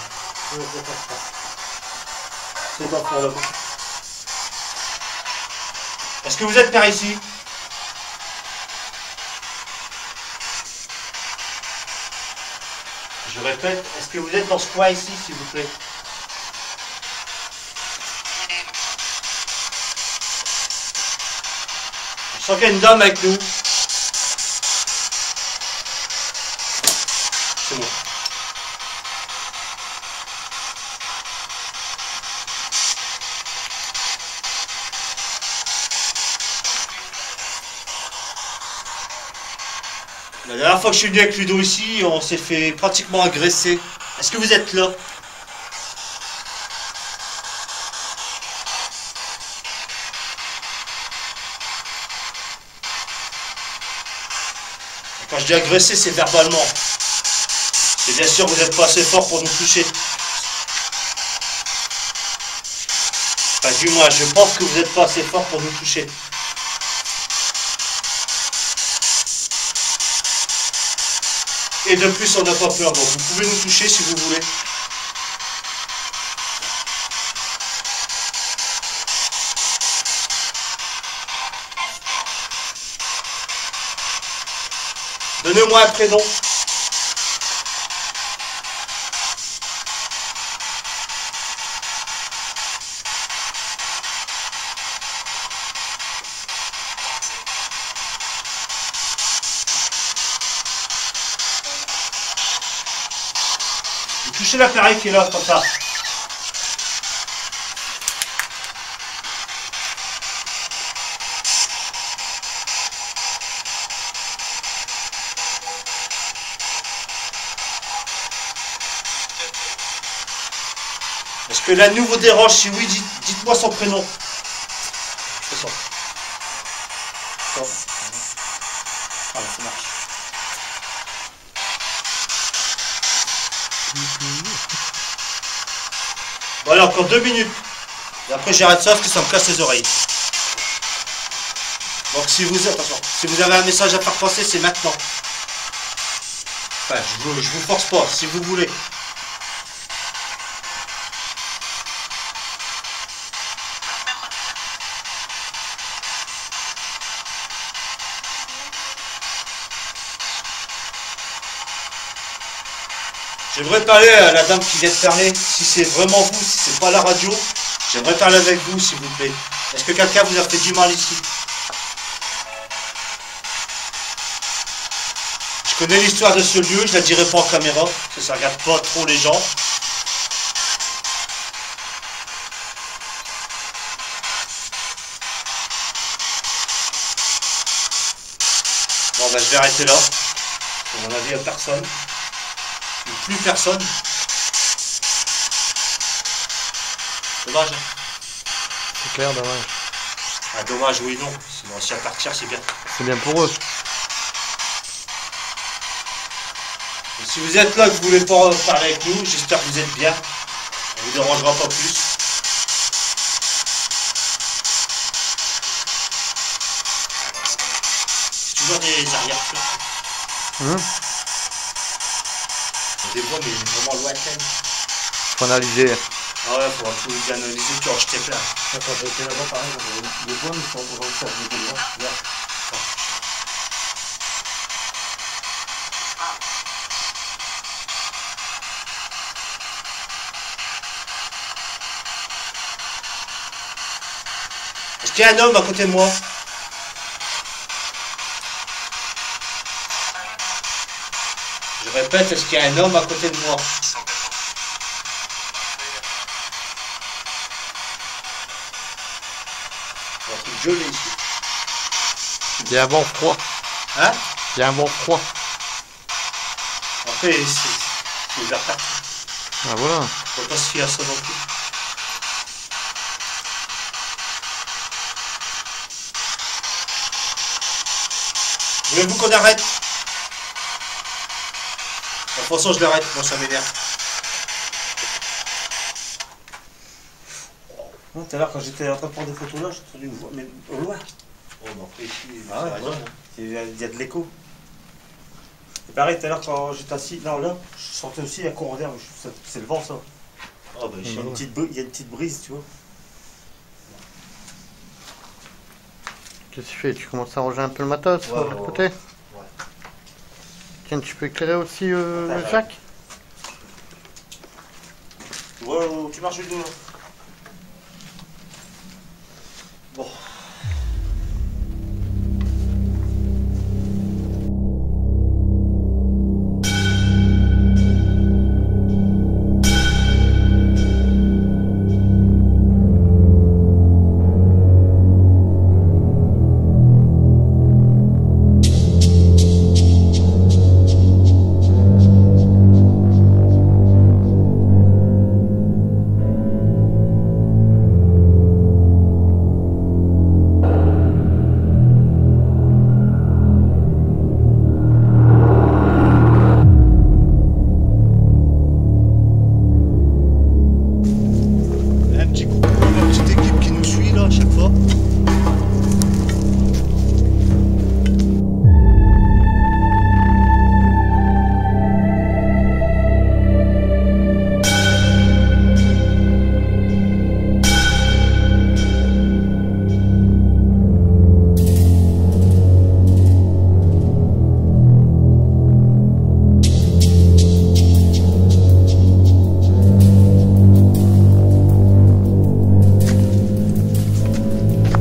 C'est pas pour là. Est-ce que vous êtes par ici? Je répète, est-ce que vous êtes dans ce coin ici, s'il vous plaît? Je sens qu'il y a une dame avec nous. C'est bon. La dernière fois que je suis venu avec Ludo ici, on s'est fait pratiquement agresser. Est-ce que vous êtes là? Quand je dis agresser, c'est verbalement. Et bien sûr, vous n'êtes pas assez fort pour nous toucher. Enfin, du moins, je pense que vous n'êtes pas assez fort pour nous toucher. Et de plus, on n'a pas peur. Donc, vous pouvez nous toucher si vous voulez. Donnez-moi un prénom. Vous touchez l'appareil qui est là, comme ça. Est-ce que la nous vous dérange? Si oui, dites-moi son prénom. C'est ça. Voilà, ça marche. Bon, allez, encore 2 minutes. Et après, j'arrête ça parce que ça me casse les oreilles. Donc, si vous avez un message à faire passer, c'est maintenant. Enfin, je vous force pas, si vous voulez. J'aimerais parler à la dame qui vient de parler, si c'est vraiment vous, si c'est pas la radio, j'aimerais parler avec vous s'il vous plaît. Est-ce que quelqu'un vous a fait du mal ici? Je connais l'histoire de ce lieu, je la dirai pas en caméra, parce que ça regarde pas trop les gens. Bon ben je vais arrêter là. À mon avis, il n'y a personne. Plus personne. Dommage. C'est clair, dommage. Ah, dommage, oui, non. Sinon, si à partir, c'est bien. C'est bien pour eux. Et si vous êtes là et que vous voulez pas parler avec nous, j'espère que vous êtes bien. On vous dérangera pas plus. C'est toujours des arrière-plans. Des voix, mais vraiment lointaines. Faut analyser. Ah ouais, faut tout analyser, tu en jeter plein. Quand j'étais là-bas, pareil, les voix, mais sont vraiment ça, je les vois. Est-ce qu'il y a un homme à côté de moi? Je répète, est-ce qu'il y a un homme à côté de moi? Un truc gelé ici. Il y a un bon froid. Hein? Il y a un bon froid. Après, c'est ouvert partout. Ah voilà. Faut pas se fier à ça non plus. Voulez-vous qu'on arrête? De toute façon, je l'arrête, moi ça m'énerve. Non, tout à l'heure, quand j'étais en train de prendre des photos là, j'ai entendu une voix, mais au loin. Oh, non, après ici, Ah ouais, c'est raison. ouais. Il y a de l'écho. Et pareil, tout à l'heure, quand j'étais assis, non, là, je sentais aussi un courant d'air. C'est le vent, ça. Ah, bah, Il y ici, a une petite brise, tu vois. Qu'est-ce que tu fais? Tu commences à ranger un peu le matos Ouais, de l'autre ouais, côté? ouais. Tiens, tu peux éclairer aussi Attends, Jacques? Tu vois où tu marches du dos, là. Bon. Un petit coucou, une petite équipe qui nous suit là à chaque fois.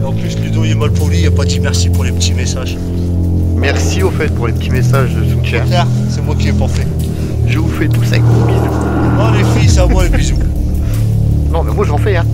Et en plus, Ludo il est mal poli, il n'a pas dit merci pour les petits messages. Merci au fait pour les petits messages de soutien. Claire, c'est moi qui l'ai pas fait. Je vous fais tous avec gros bisous. Oh les filles, c'est à moi les bisous. Non mais moi j'en fais hein.